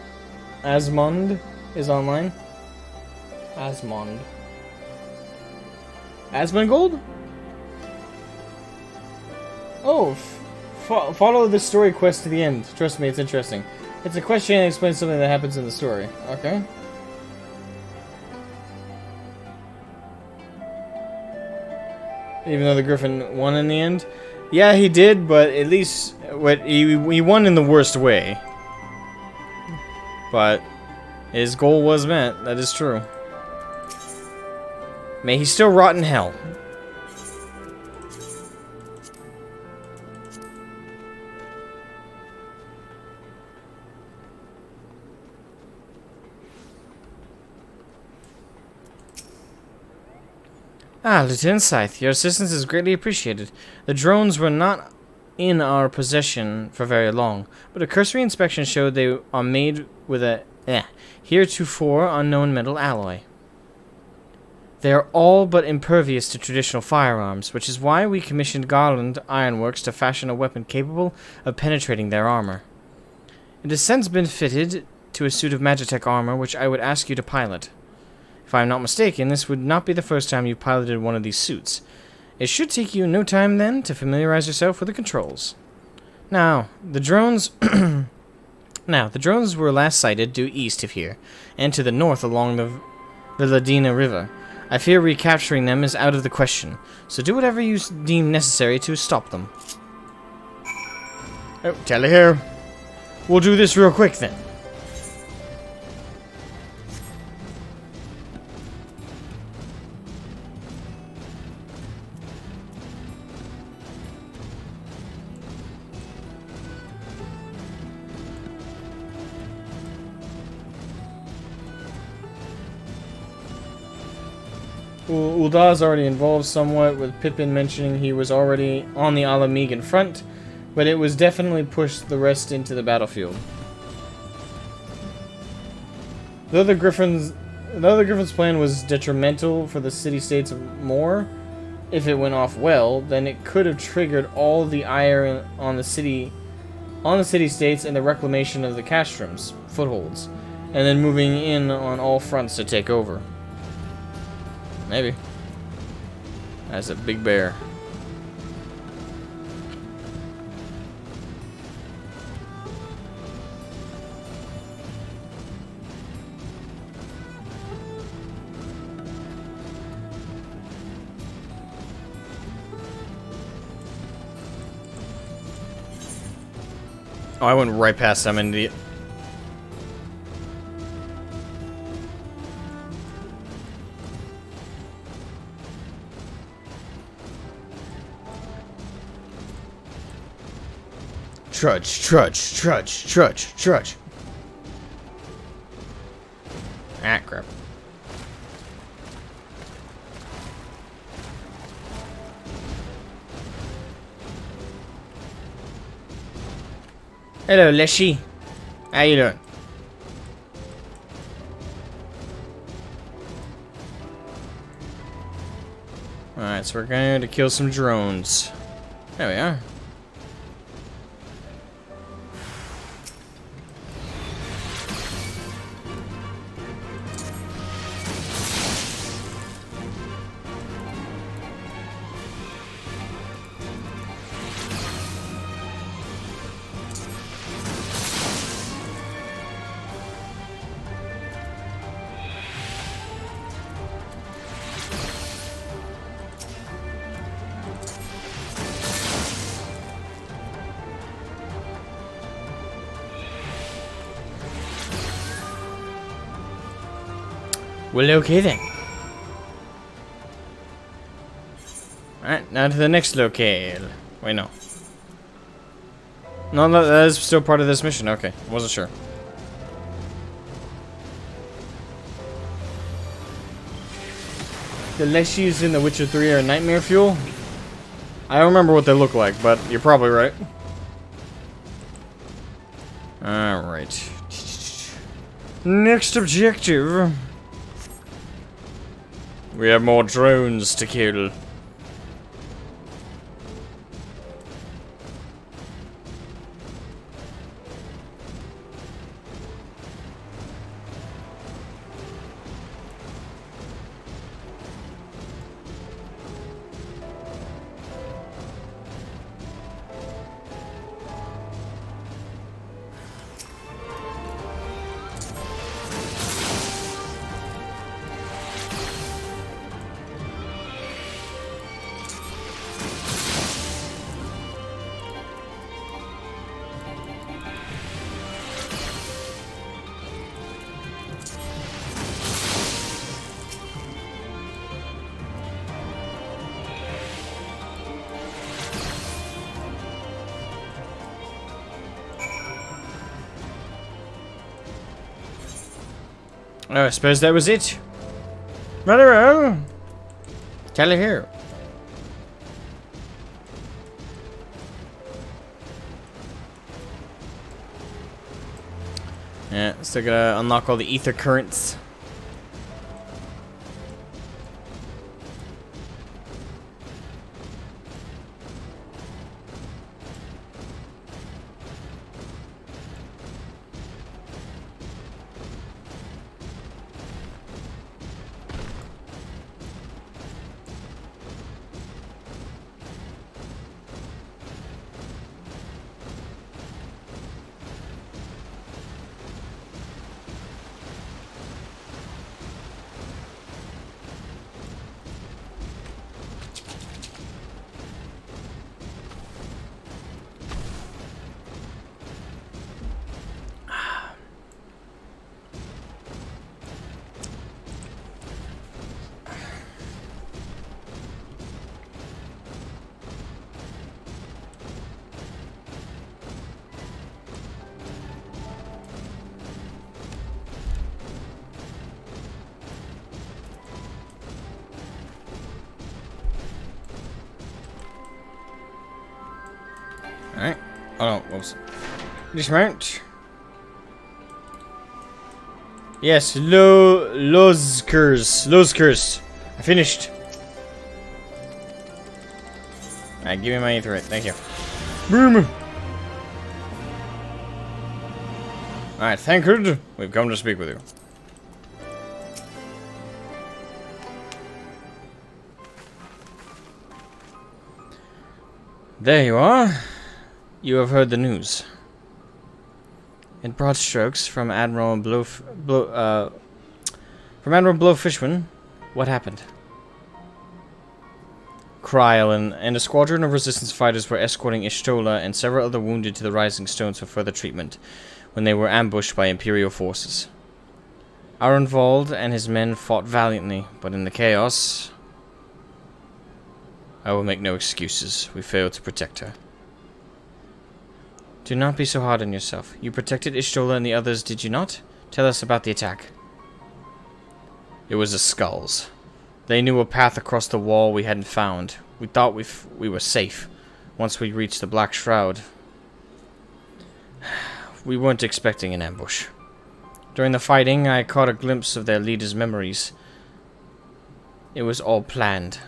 Asmond is online. Asmond. Asmongold? Oh, follow the story quest to the end. Trust me, it's interesting. It's a question that explains something that happens in the story. Okay? Even though the Griffin won in the end? Yeah, he did, but at least he won in the worst way. But his goal was met, that is true. May he still rot in hell.
Ah, Lieutenant Scythe, your assistance is greatly appreciated. The drones were not in our possession for very long, but a cursory inspection showed they are made with a heretofore unknown metal alloy. They are all but impervious to traditional firearms, which is why we commissioned Garland Ironworks to fashion a weapon capable of penetrating their armor. It has since been fitted to a suit of Magitech armor, which I would ask you to pilot. If I am not mistaken, this would not be the first time you piloted one of these suits. It should take you no time, then, to familiarize yourself with the controls. Now, the drones were last sighted due east of here, and to the north along the Villadina River. I fear recapturing them is out of the question, so do whatever you deem necessary to stop them.
Oh, Tally here. We'll do this real quick, then. Ulda's already involved somewhat, with Pippin mentioning he was already on the Alamegan front, but it was definitely pushed the rest into the battlefield. Though the Griffin's plan was detrimental for the city-states more, if it went off well, then it could have triggered all the ire on the city-states and the reclamation of the Castrum's footholds, and then moving in on all fronts to take over. Maybe. That's a big bear. Oh, I went right past them, idiot. Trudge, trudge, trudge, trudge, trudge. Ah, crap. Hello, Leshy. How you doing? Alright, so we're going to kill some drones. There we are. Well, okay then. Alright, now to the next locale. Wait, no. No, that is still part of this mission. Okay, wasn't sure. The Leshies in The Witcher 3 are nightmare fuel? I don't remember what they look like, but you're probably right. Alright. Next objective. We have more drones to kill. Oh, I suppose that was it. Righto. Tally here. Yeah, still gotta unlock all the ether currents. Alright. Oh no, whoops. Dismount. Yes, Lozkers. I finished. Alright, give me my aetherite. Thank you. Boom. Alright, Thancred. We've come to speak with you. There you are. You have heard the news. In broad strokes, from Admiral Blowfishman, what happened? Kryl and a squadron of resistance fighters were escorting Ishtola and several other wounded to the Rising Stones for further treatment when they were ambushed by Imperial forces. Arenvald and his men fought valiantly, but in the chaos... I will make no excuses. We failed to protect her. Do not be so hard on yourself. You protected Ishtola and the others, did you not? Tell us about the attack. It was the skulls. They knew a path across the wall we hadn't found. We thought we were safe once we reached the Black Shroud. We weren't expecting an ambush. During the fighting, I caught a glimpse of their leader's memories. It was all planned.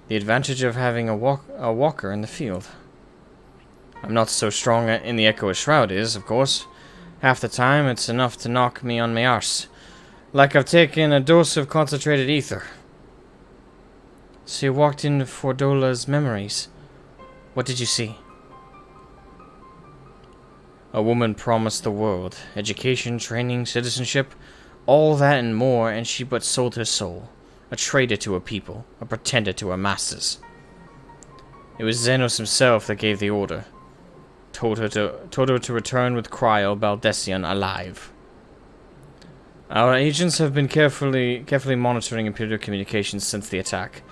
The advantage of having a walker in the field. I'm not so strong in the Echo's Shroud is, of course. Half the time, it's enough to knock me on my arse. Like I've taken a dose of concentrated ether. So you walked in for Dola's memories. What did you see? A woman promised the world. Education, training, citizenship. All that and more, and she but sold her soul. A traitor to her people. A pretender to her masters. It was Xenos himself that gave the order. Told her to return with Kryl Baldessian alive. Our agents have been carefully monitoring Imperial communications since the attack,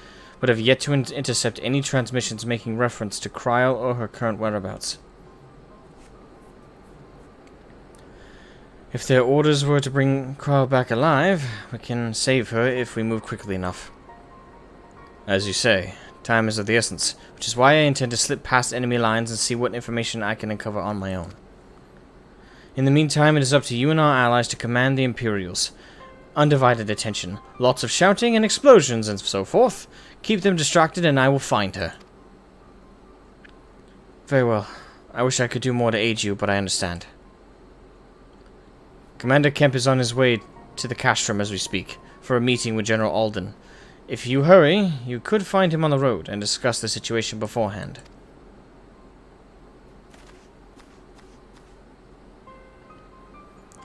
but have yet to intercept any transmissions making reference to Kryl or her current whereabouts. If their orders were to bring Kryl back alive, we can save her if we move quickly enough. As you say, time is of the essence, which is why I intend to slip past enemy lines and see what information I can uncover on my own. In the meantime, it is up to you and our allies to command the Imperials. Undivided attention, lots of shouting and explosions and so forth. Keep them distracted and I will find her. Very well. I wish I could do more to aid you, but I understand. Commander Kemp is on his way to the Castrum as we speak, for a meeting with General Alden. If you hurry, you could find him on the road and discuss the situation beforehand.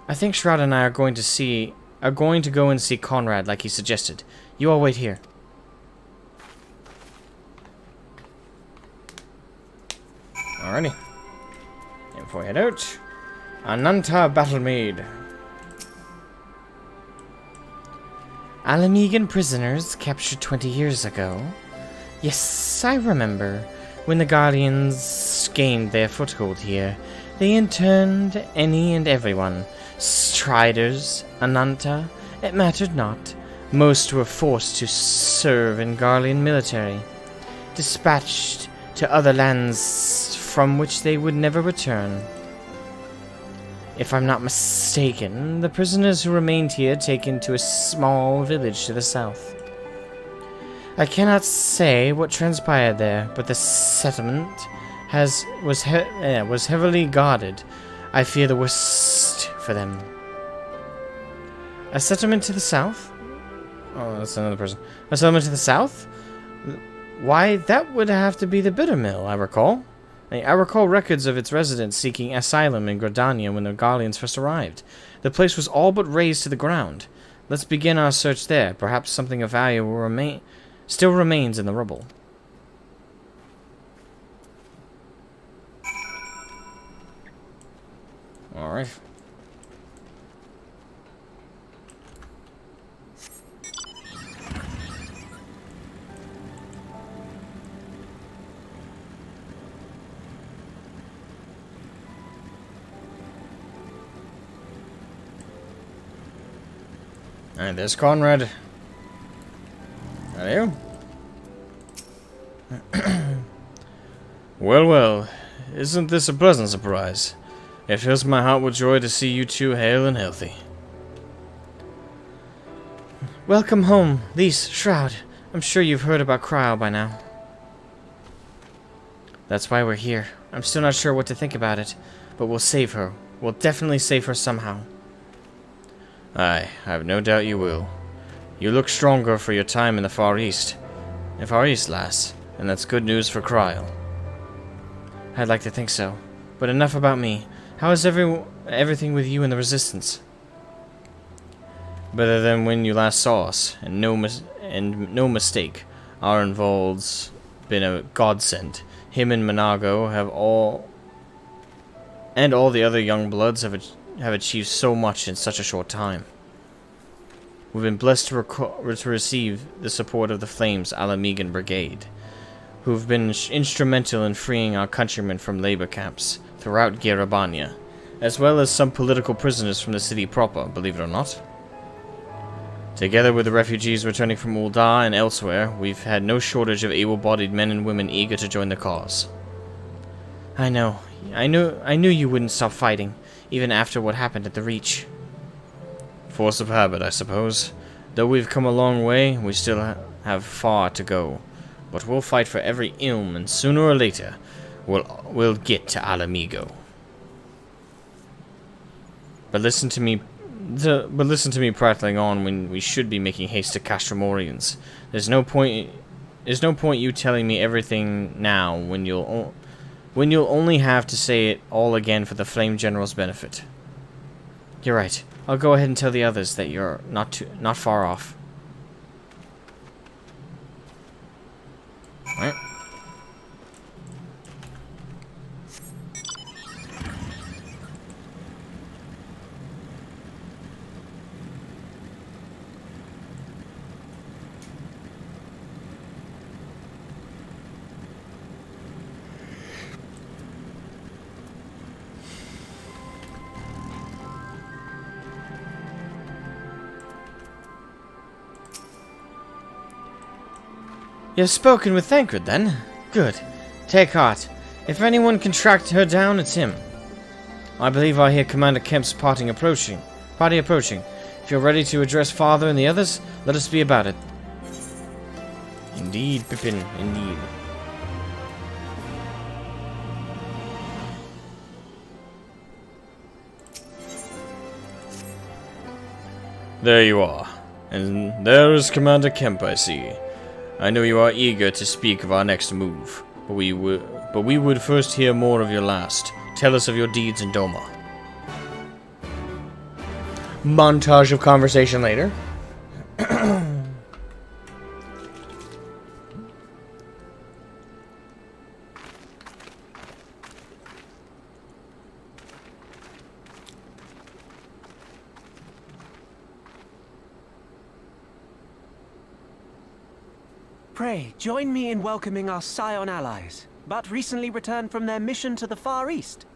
I think Shroud and I are going to go and see Conrad like he suggested. You all wait here. Alrighty. And before we head out, Ananta Battlemaid. Alamegan prisoners captured 20 years ago. Yes, I remember. When the Guardians gained their foothold here, they interned any and everyone. Striders, Ananta, it mattered not. Most were forced to serve in Garlean military, dispatched to other lands from which they would never return. If I'm not mistaken, the prisoners who remained here taken to a small village to the south. I cannot say what transpired there, but the settlement was heavily guarded. I fear the worst for them. A settlement to the south? Oh, that's another person. A settlement to the south? Why, that would have to be the Bitter Mill, I recall. I recall records of its residents seeking asylum in Gridania when the Garleans first arrived. The place was all but razed to the ground. Let's begin our search there. Perhaps something of value will still remains in the rubble. Alright. Alright, there's Conrad. Are you? Well, isn't this a pleasant surprise?
It fills my heart with joy to see you two hale and healthy.
Welcome home, Lise, Shroud. I'm sure you've heard about Cryo by now. That's why we're here. I'm still not sure what to think about it, but we'll save her. We'll definitely save her somehow.
Aye, I've no doubt you will. You look stronger for your time in the Far East. Lass, and that's good news for Cryo.
I'd like to think so. But enough about me. How is everything with you and the Resistance?
Better than when you last saw us, and no mistake, our involved's been a godsend. Him and Monago have all the other young bloods have achieved so much in such a short time. We've been blessed to receive the support of the Flames Asmogan Brigade, who've been instrumental in freeing our countrymen from labor camps throughout Garabania, as well as some political prisoners from the city proper, believe it or not. Together with the refugees returning from Ul'dah and elsewhere, we've had no shortage of able-bodied men and women eager to join the cause.
I know. I knew you wouldn't stop fighting, even after what happened at the Reach.
Force of habit, I suppose. Though we've come a long way, we still have far to go. But we'll fight for every ilm, and sooner or later, we'll get to Alamigo. But listen to me prattling on when we should be making haste to Castromorians. There's no point you telling me everything now when you'll only have to say it all again for the Flame General's benefit.
You're right. I'll go ahead and tell the others that you're not far off.
All right.
You've spoken with Thancred, then? Good. Take heart. If anyone can track her down, it's him. I believe I hear Commander Kemp's party approaching. If you're ready to address Father and the others, let us be about it.
Indeed, Pippin, indeed. There you are. And there is Commander Kemp, I see. I know you are eager to speak of our next move, but we would first hear more of your last. Tell us of your deeds in Doma.
Montage of conversation later.
Pray, join me in welcoming our Scion allies, but recently returned from their mission to the Far East.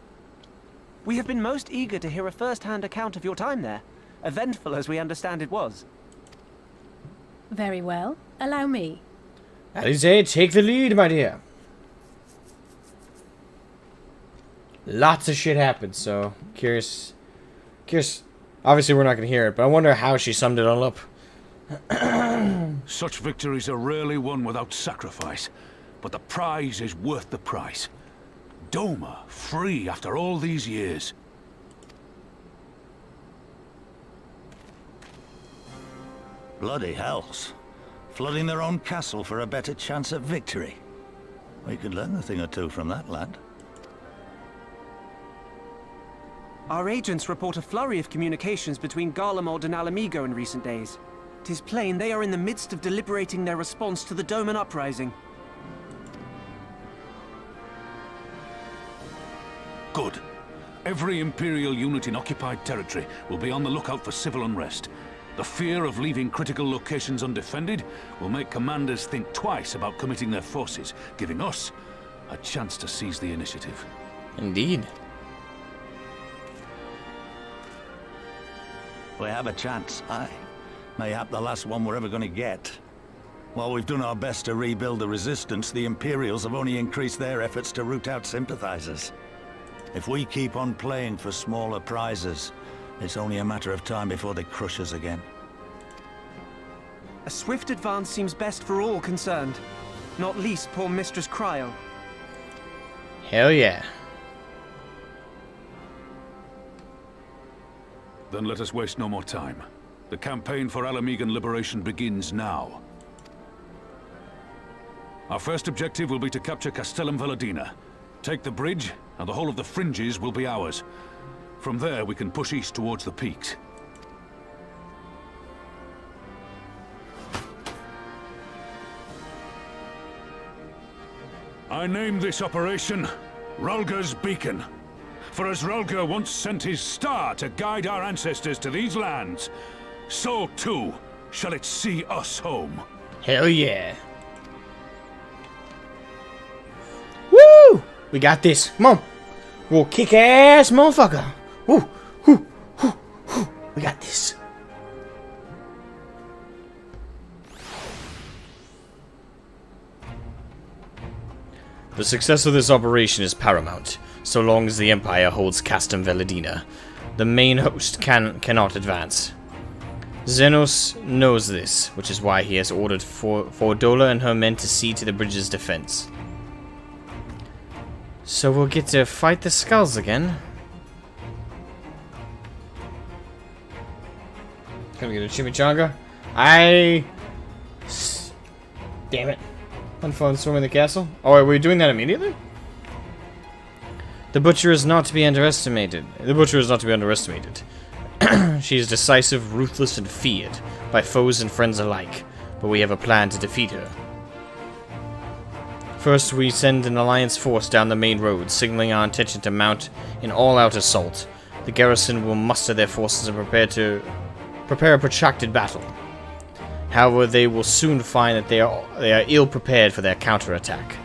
We have been most eager to hear a first-hand account of your time there, eventful as we understand it was.
Very well. Allow me.
Alize, take the lead, my dear. Lots of shit happened, so curious. Obviously, we're not going to hear it, but I wonder how she summed it all up.
Such victories are rarely won without sacrifice, but the prize is worth the price. Doma, free after all these years.
Bloody hells. Flooding their own castle for a better chance at victory. We could learn a thing or two from that lad.
Our agents report a flurry of communications between Garlemald and Alamigo in recent days. 'Tis plain they are in the midst of deliberating their response to the Doman uprising.
Good. Every Imperial unit in occupied territory will be on the lookout for civil unrest. The fear of leaving critical locations undefended will make commanders think twice about committing their forces, giving us a chance to seize the initiative.
Indeed.
We have a chance, aye. Mayhap the last one we're ever going to get. While we've done our best to rebuild the Resistance, the Imperials have only increased their efforts to root out sympathizers. If we keep on playing for smaller prizes, it's only a matter of time before they crush us again.
A swift advance seems best for all concerned, not least poor Mistress Cryo.
Hell yeah.
Then let us waste no more time. The campaign for Asmogan liberation begins now. Our first objective will be to capture Castellum Veladina. Take the bridge, and the whole of the fringes will be ours. From there, we can push east towards the peaks. I name this operation Rulga's Beacon. For as Rulga once sent his star to guide our ancestors to these lands, so too shall it see us home.
Hell yeah. Woo! We got this. Come on. We'll kick ass, motherfucker. Woo! Woo! Woo! Woo! We got this.
The success of this operation is paramount, so long as the Empire holds Castum Veladina. The main host cannot advance. Xenos knows this, which is why he has ordered Fordola and her men to see to the bridge's defense.
So we'll get to fight the skulls again. Can we get a chimichanga? Damn it. Unfun storming the castle. Oh, are we doing that immediately? The Butcher is not to be underestimated. She is decisive, ruthless, and feared by foes and friends alike, but we have a plan to defeat her. First, we send an alliance force down the main road, signaling our intention to mount an all-out assault. The garrison will muster their forces and prepare a protracted battle. However, they will soon find that they are ill-prepared for their counterattack.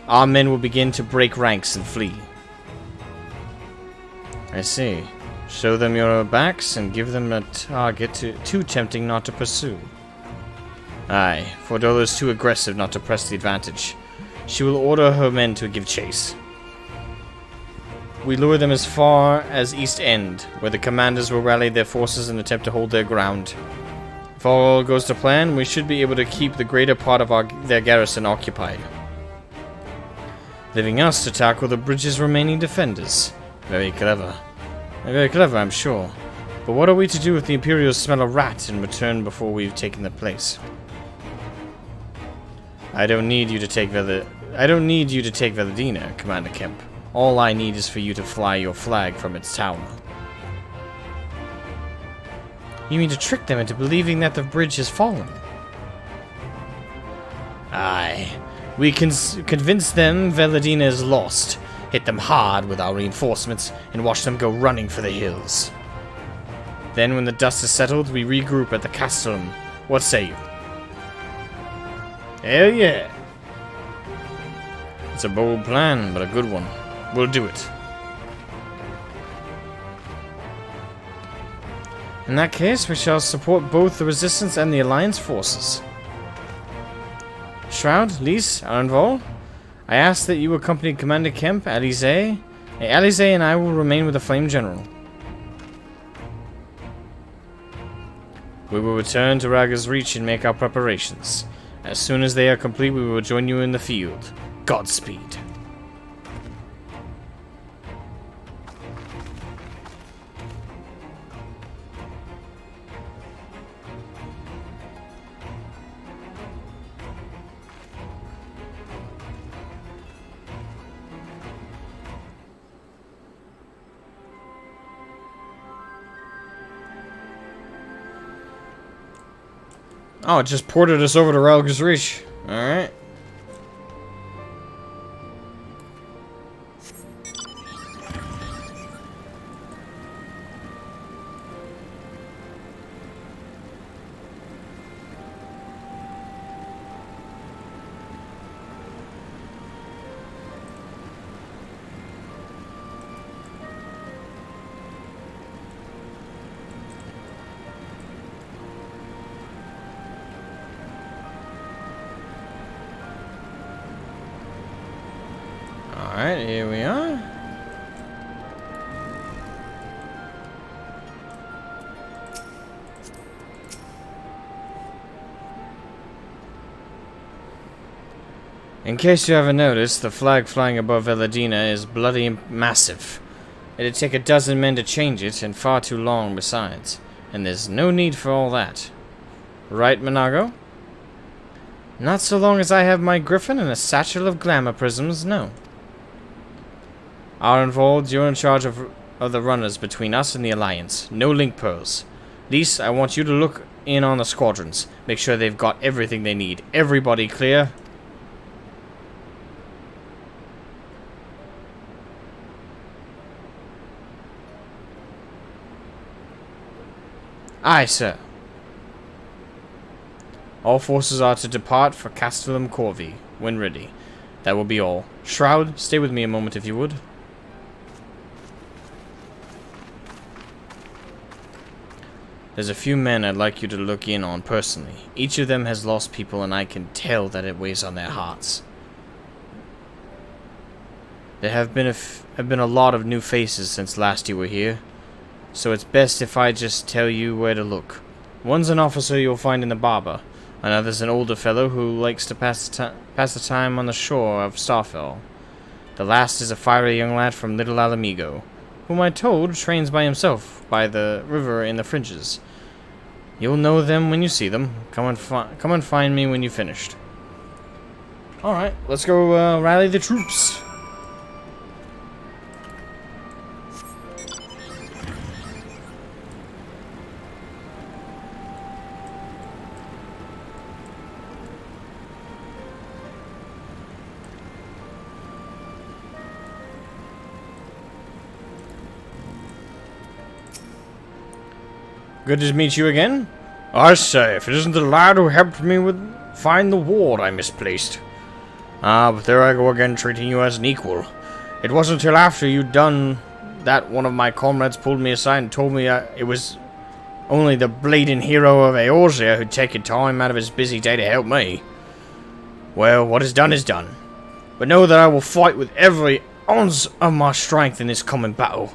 Our men will begin to break ranks and flee. I see. Show them your backs and give them a target too tempting not to pursue. Aye, Fordola is too aggressive not to press the advantage. She will order her men to give chase. We lure them as far as East End, where the commanders will rally their forces and attempt to hold their ground. If all goes to plan, we should be able to keep the greater part of their garrison occupied, leaving us to tackle the bridge's remaining defenders. Very clever. Very clever, I'm sure. But what are we to do if the Imperials smell a rat and return before we've taken the place? I don't need you to take Veladina, Commander Kemp. All I need is for you to fly your flag from its tower. You mean to trick them into believing that the bridge has fallen? Aye. We can convince them Veladina is lost, hit them hard with our reinforcements, and watch them go running for the hills. Then when the dust is settled, we regroup at the Castellum. What say you? Hell yeah! It's a bold plan, but a good one. We'll do it. In that case, we shall support both the Resistance and the Alliance forces. Shroud, Lise, Arenvol, I ask that you accompany Commander Kemp, Alize. Alize and I will remain with the Flame General. We will return to Raga's Reach and make our preparations. As soon as they are complete, we will join you in the field. Godspeed. Oh, it just ported us over to Raga's Reach. Alright. Alright, here we are. In case you haven't noticed, the flag flying above Eladina is bloody massive. It'd take a dozen men to change it, and far too long besides. And there's no need for all that. Right, Monago? Not so long as I have my griffin and a satchel of glamour prisms, no. Ironfold, you're in charge of the runners between us and the Alliance. No link pearls. Lise, I want you to look in on the squadrons. Make sure they've got everything they need. Everybody clear? Aye, sir. All forces are to depart for Castellum Corvi, when ready. That will be all. Shroud, stay with me a moment if you would. There's a few men I'd like you to look in on personally. Each of them has lost people, and I can tell that it weighs on their hearts. There have been a lot of new faces since last you were here, so it's best if I just tell you where to look. One's an officer you'll find in the Barber. Another's an older fellow who likes to pass the time on the shore of Starfell. The last is a fiery young lad from Little Alamigo, whom I told trains by himself by the river in the fringes. You'll know them when you see them. Come and find me when you've finished. Alright, let's go rally the troops. Good to meet you again. I say, if it isn't the lad who helped me find the ward I misplaced. But there I go again, treating you as an equal. It wasn't until after you'd done that one of my comrades pulled me aside and told me it was only the bleeding hero of Eorzea who'd taken time out of his busy day to help me. Well, what is done is done. But know that I will fight with every ounce of my strength in this coming battle.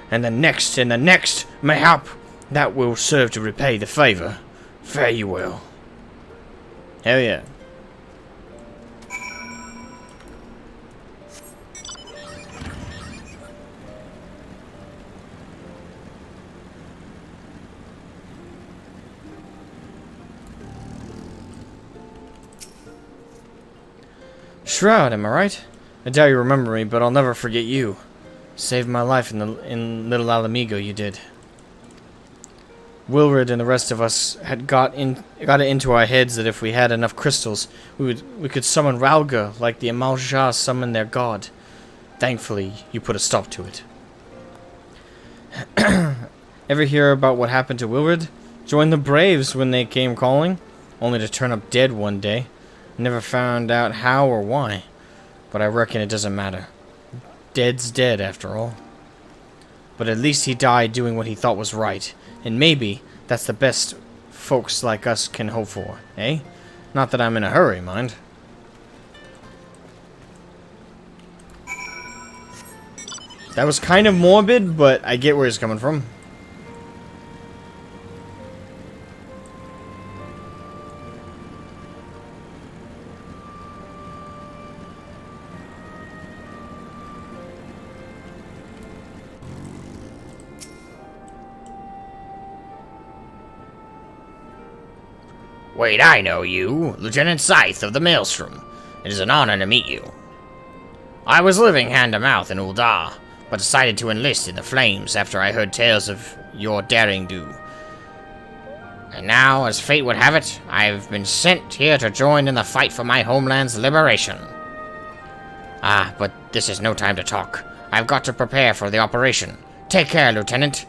And the next, mayhap, that will serve to repay the favor. Fare you well. Hell yeah. Shroud, am I right? I doubt you remember me, but I'll never forget you. Saved my life in Little Alamigo, you did. Wilred and the rest of us had got it into our heads that if we had enough crystals, we could summon Ralga like the Amalja summoned their god. Thankfully, you put a stop to it. Ever hear about what happened to Wilred? Joined the Braves when they came calling, only to turn up dead one day. Never found out how or why, but I reckon it doesn't matter. Dead's dead, after all. But at least he died doing what he thought was right. And maybe that's the best folks like us can hope for, eh? Not that I'm in a hurry, mind. That was kind of morbid, but I get where he's coming from.
Wait, I know you. Lieutenant Scythe of the Maelstrom. It is an honor to meet you. I was living hand-to-mouth in Uldar, but decided to enlist in the Flames after I heard tales of your daring-do. And now, as fate would have it, I've been sent here to join in the fight for my homeland's liberation. But this is no time to talk. I've got to prepare for the operation. Take care, Lieutenant.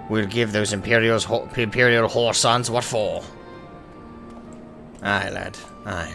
We'll give those Imperial whore sons what for.
Aye, lad. Aye.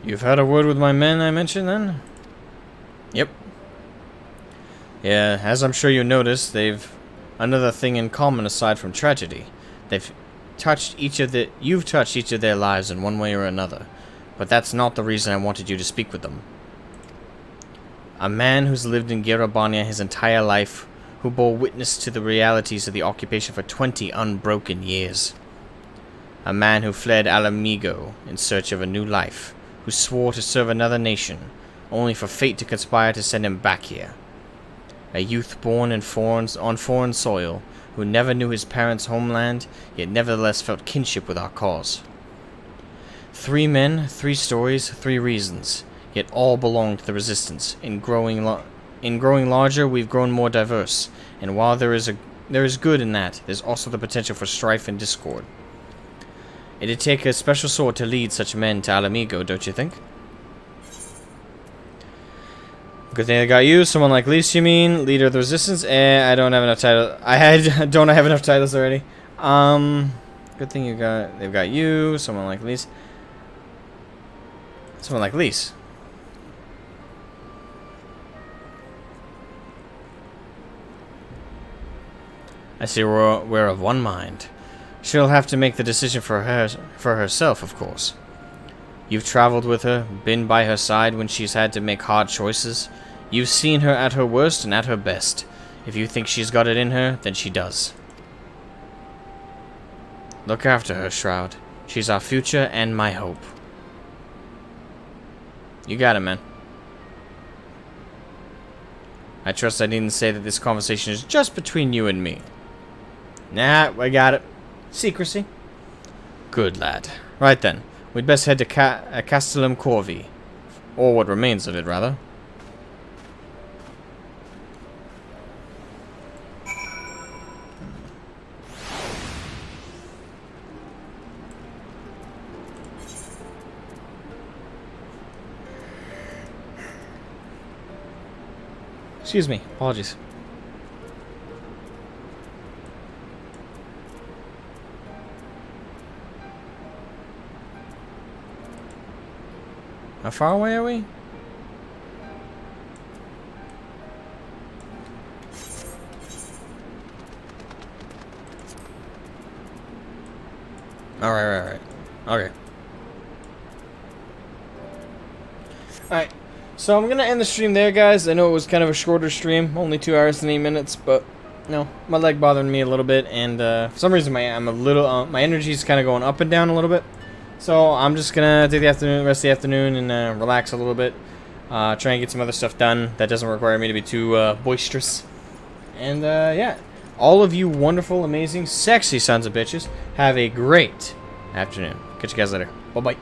You've had a word with my men I mentioned, then? Yep. Yeah, as I'm sure you noticed, they've another thing in common aside from tragedy. You've touched each of their lives in one way or another, but that's not the reason I wanted you to speak with them. A man who's lived in Garabania his entire life, who bore witness to the realities of the occupation for 20 unbroken years. A man who fled Alamigo in search of a new life, who swore to serve another nation, only for fate to conspire to send him back here. A youth born on foreign soil, who never knew his parents' homeland, yet nevertheless felt kinship with our cause. 3 men, 3 stories, 3 reasons, yet all belong to the Resistance. In growing larger, we've grown more diverse, and while there is good in that, there's also the potential for strife and discord. It'd take a special sword to lead such men to Alamigo, don't you think? Good thing I got you. Someone like Lise, you mean? Leader of the Resistance? I don't have enough titles. Don't I have enough titles already? Good thing they've got you. Someone like Lise. Someone like Lise. I see we're of one mind. She'll have to make the decision for herself, of course. You've traveled with her, been by her side when she's had to make hard choices. You've seen her at her worst and at her best. If you think she's got it in her, then she does. Look after her, Shroud. She's our future and my hope. You got it, man. I trust I needn't say that this conversation is just between you and me. Nah, I got it. Secrecy. Good lad. Right then, we'd best head to Castellum Corvi. Or what remains of it, rather. Excuse me, apologies. How far away are we? Alright. Okay. Alright. So I'm gonna end the stream there, guys. I know it was kind of a shorter stream, only 2 hours and 8 minutes, but no, my leg bothering me a little bit, and for some reason my energy's kind of going up and down a little bit. So I'm just gonna take the rest of the afternoon and relax a little bit, try and get some other stuff done that doesn't require me to be too boisterous. And yeah, all of you wonderful, amazing, sexy sons of bitches, have a great afternoon. Catch you guys later. Bye bye.